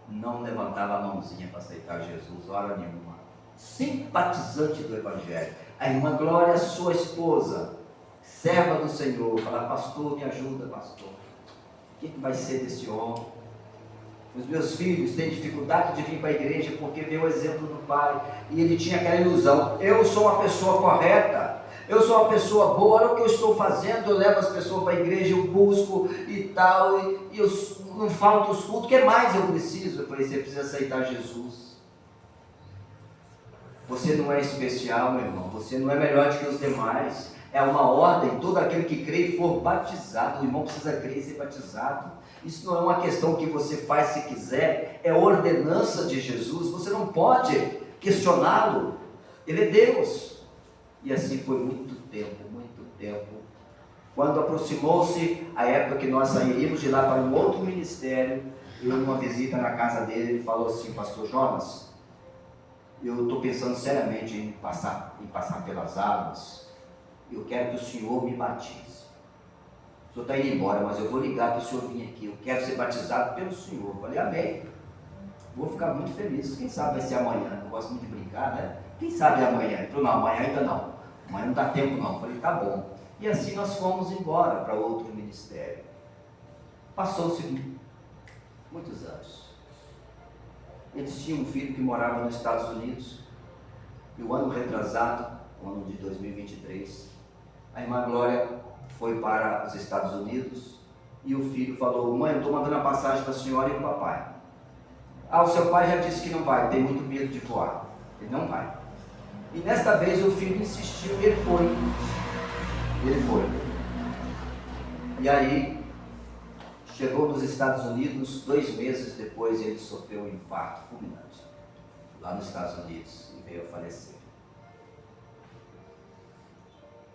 não levantava a mãozinha para aceitar Jesus, hora nenhuma. Simpatizante do Evangelho. A irmã Glória, sua esposa, serva do Senhor, fala: pastor, me ajuda, pastor. O que vai ser desse homem? Os meus filhos têm dificuldade de vir para a igreja porque vê o exemplo do pai. E ele tinha aquela ilusão: eu sou uma pessoa correta, eu sou uma pessoa boa, olha o que eu estou fazendo, eu levo as pessoas para a igreja, eu busco e tal, e eu não falto os cultos, o que mais eu preciso? Eu falei: você precisa aceitar Jesus. Você não é especial, meu irmão, você não é melhor do que os demais. É uma ordem, todo aquele que crê e for batizado, o irmão precisa crer e ser batizado. Isso não é uma questão que você faz se quiser, é ordenança de Jesus, você não pode questioná-lo, Ele é Deus. E assim foi muito tempo, muito tempo. Quando aproximou-se a época que nós sairíamos de lá para um outro ministério, eu, numa visita na casa dele, ele falou assim: pastor Jonas, eu estou pensando seriamente em passar pelas águas. Eu quero que o senhor me batize. senhor está indo embora, mas eu vou ligar para o senhor vir aqui, eu quero ser batizado pelo senhor. Eu falei, amém, vou ficar muito feliz, quem sabe vai ser amanhã, eu gosto muito de brincar, né? Quem sabe é amanhã? Ele falou, não, amanhã ainda não, amanhã não dá tempo não. Eu falei, tá bom. E assim nós fomos embora para outro ministério. Passou-se muitos anos. Eles tinham um filho que morava nos Estados Unidos, e o ano retrasado, o ano de 2023, a irmã Glória foi para os Estados Unidos, e o filho falou, mãe, eu estou mandando a passagem para a senhora e para o papai. Ah, o seu pai já disse que não vai, tem muito medo de voar. Ele não vai. E desta vez o filho insistiu e ele foi. Ele foi. E aí, chegou nos Estados Unidos, 2 meses depois ele sofreu um infarto fulminante, lá nos Estados Unidos, e veio a falecer.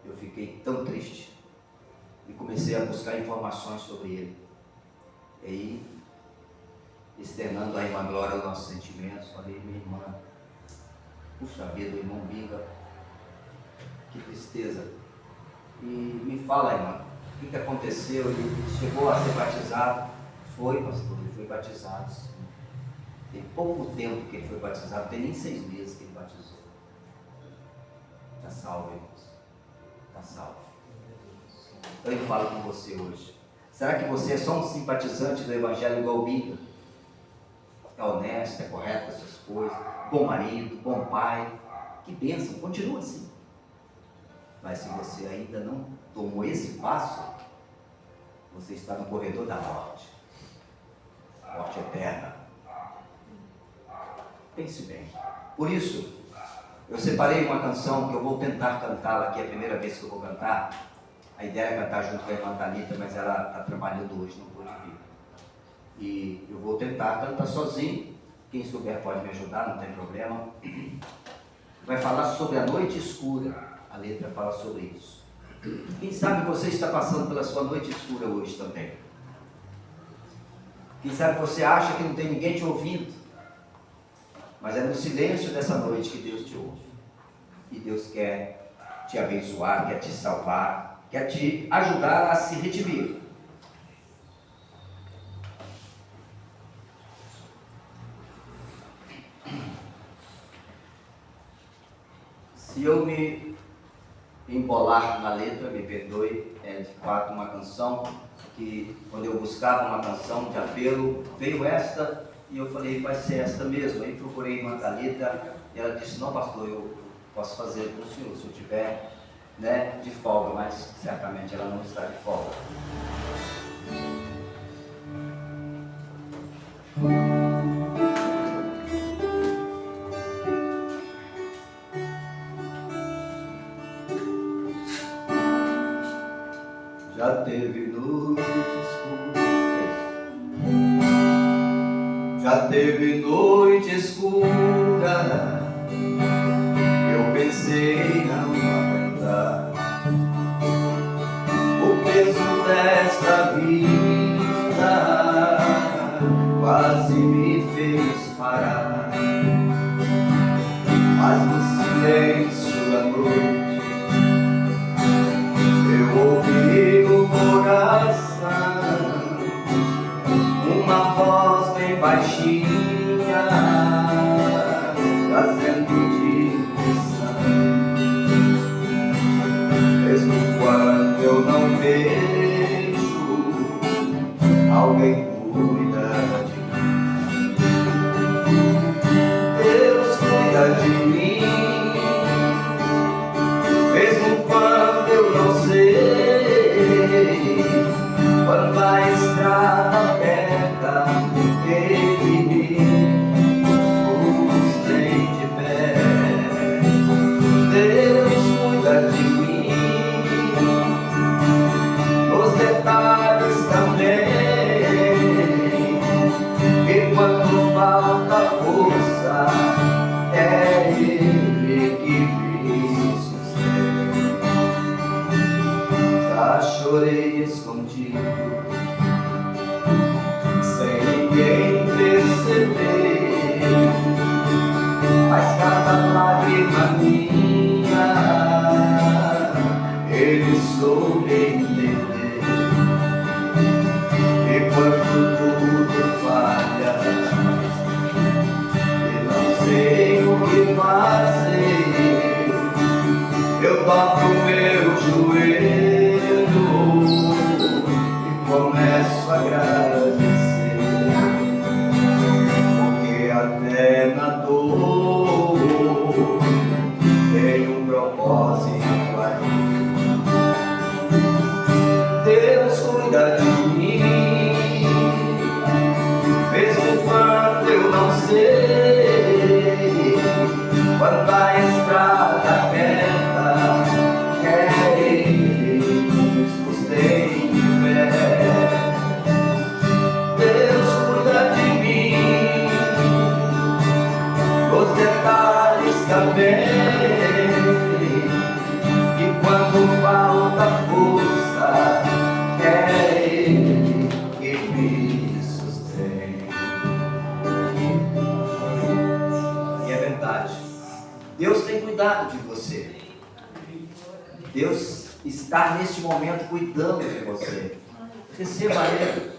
Eu fiquei tão triste, e comecei a buscar informações sobre ele. E aí, externando à irmã Glória os nossos sentimentos, falei, minha irmã, puxa vida, irmão Binga, que tristeza. E me fala, irmã, o que aconteceu? Ele chegou a ser batizado? Foi, pastor, ele foi batizado. Sim. Tem pouco tempo que ele foi batizado, tem nem 6 meses que ele batizou. Está salvo, irmãos. Está salvo. Então eu falo com você hoje. Será que você é só um simpatizante do Evangelho igual o Binga? É honesto, é correto com a sua esposa, bom marido, bom pai. Que bênção, continua assim. Mas se você ainda não tomou esse passo, você está no corredor da morte. Morte eterna. Pense bem. Por isso, eu separei uma canção que eu vou tentar cantá-la aqui, é a primeira vez que eu vou cantar. A ideia é cantar junto com a irmã Thalita, mas ela está trabalhando hoje, não pôde vir. E eu vou tentar cantar sozinho. Quem souber pode me ajudar, não tem problema. Vai falar sobre a noite escura. A letra fala sobre isso. Quem sabe você está passando pela sua noite escura hoje também. Quem sabe você acha que não tem ninguém te ouvindo. Mas é no silêncio dessa noite que Deus te ouve. E Deus quer te abençoar, quer te salvar, quer te ajudar a se redimir. Se eu me embolar na letra, me perdoe, é de fato uma canção que, quando eu buscava uma canção de apelo, veio esta e eu falei, vai ser esta mesmo. Aí procurei uma Thalita e ela disse, não pastor, eu posso fazer com o senhor, se eu tiver, né, de folga, mas certamente ela não está de folga. Já teve noite escura, já teve noite escura, eu pensei não aguentar o peso desta vida, quase me fez parar, mas no silêncio da noite eu ouvi no coração uma voz bem baixinha, trazendo direção. Mesmo quando eu não vejo, alguém cuida de mim. Deus cuida de mim. Mesmo quando eu não sei, quando a estrada aperta, Ele me você. Quando a estrada aperta, é Ele que sustém de pé. Deus cuida de mim, os detalhes também. E quando falta força, é Ele que me sustém. E é verdade, Deus tem cuidado de você. Deus está neste momento cuidando de você. Receba Ele.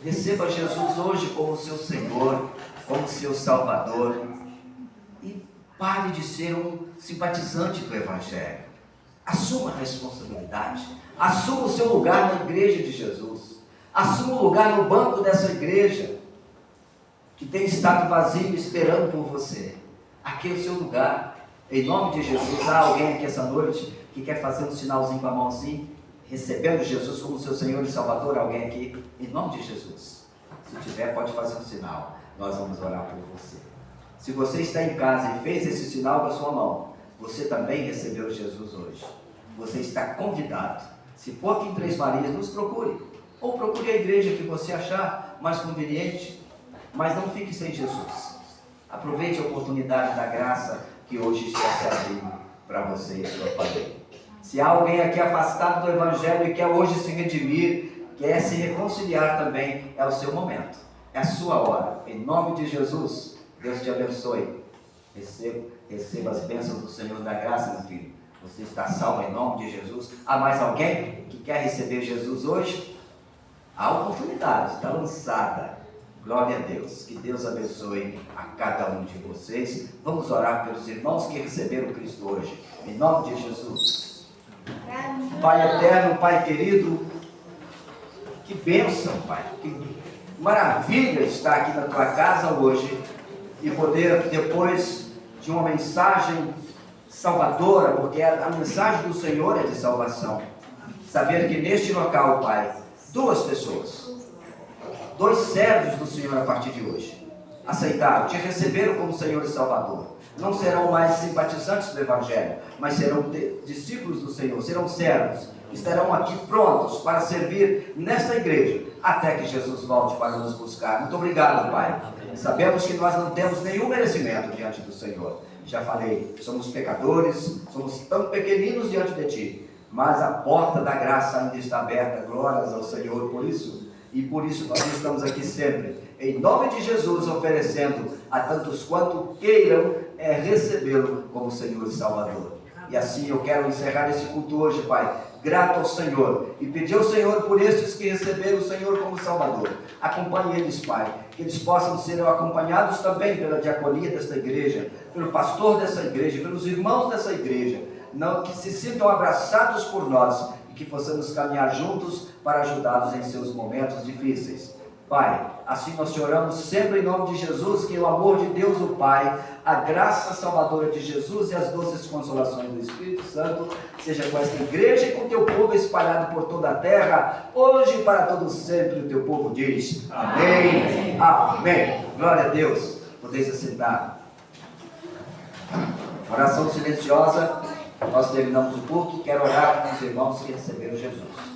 Receba Jesus hoje como seu Senhor, como seu Salvador. E pare de ser um simpatizante do Evangelho. Assuma a responsabilidade. Assuma o seu lugar na igreja de Jesus. Assuma o lugar no banco dessa igreja que tem estado vazio esperando por você. Aqui é o seu lugar. Em nome de Jesus. Há alguém aqui essa noite que quer fazer um sinalzinho com a mão assim, recebendo Jesus como seu Senhor e Salvador? Alguém aqui? Em nome de Jesus. Se tiver, pode fazer um sinal. Nós vamos orar por você. Se você está em casa e fez esse sinal com a sua mão, você também recebeu Jesus hoje. Você está convidado. Se for aqui em Três Marias, nos procure. Ou procure a igreja que você achar mais conveniente. Mas não fique sem Jesus. Aproveite a oportunidade da graça que hoje está se abrindo para você e sua família. Se há alguém aqui afastado do Evangelho e quer hoje se redimir, quer se reconciliar também, é o seu momento. É a sua hora. Em nome de Jesus, Deus te abençoe. Receba as bênçãos do Senhor da graça, meu filho. Você está salvo em nome de Jesus. Há mais alguém que quer receber Jesus hoje? A oportunidade está lançada. Glória a Deus. Que Deus abençoe a cada um de vocês. Vamos orar pelos irmãos que receberam Cristo hoje. Em nome de Jesus. Pai eterno, Pai querido, que bênção, Pai. Que maravilha estar aqui na tua casa hoje e poder, depois de uma mensagem salvadora, porque a mensagem do Senhor é de salvação, saber que neste local, Pai, duas pessoas, dois servos do Senhor a partir de hoje, aceitaram, te receberam como Senhor e Salvador. Não serão mais simpatizantes do Evangelho, mas serão discípulos do Senhor, serão servos, estarão aqui prontos para servir nesta igreja, até que Jesus volte para nos buscar. Muito obrigado, Pai. Sabemos que nós não temos nenhum merecimento diante do Senhor. Já falei, somos pecadores, somos tão pequeninos diante de Ti, mas a porta da graça ainda está aberta. Glórias ao Senhor por isso. E por isso nós estamos aqui sempre, em nome de Jesus, oferecendo a tantos quanto queiram recebê-lo como Senhor e Salvador. E assim eu quero encerrar esse culto hoje, Pai, grato ao Senhor, e pedir ao Senhor por estes que receberam o Senhor como Salvador. Acompanhe eles, Pai, que eles possam ser acompanhados também pela diaconia desta igreja, pelo pastor dessa igreja, pelos irmãos dessa igreja, que se sintam abraçados por nós, e que possamos caminhar juntos para ajudá-los em seus momentos difíceis. Pai, assim nós te oramos sempre em nome de Jesus, que o amor de Deus o Pai, a graça salvadora de Jesus e as doces consolações do Espírito Santo seja com esta igreja e com o teu povo espalhado por toda a terra, hoje e para todo sempre. O teu povo diz amém, amém. Glória a Deus. Podeis assentar. Oração silenciosa. Nós terminamos o culto e quero orar com os irmãos que receberam Jesus.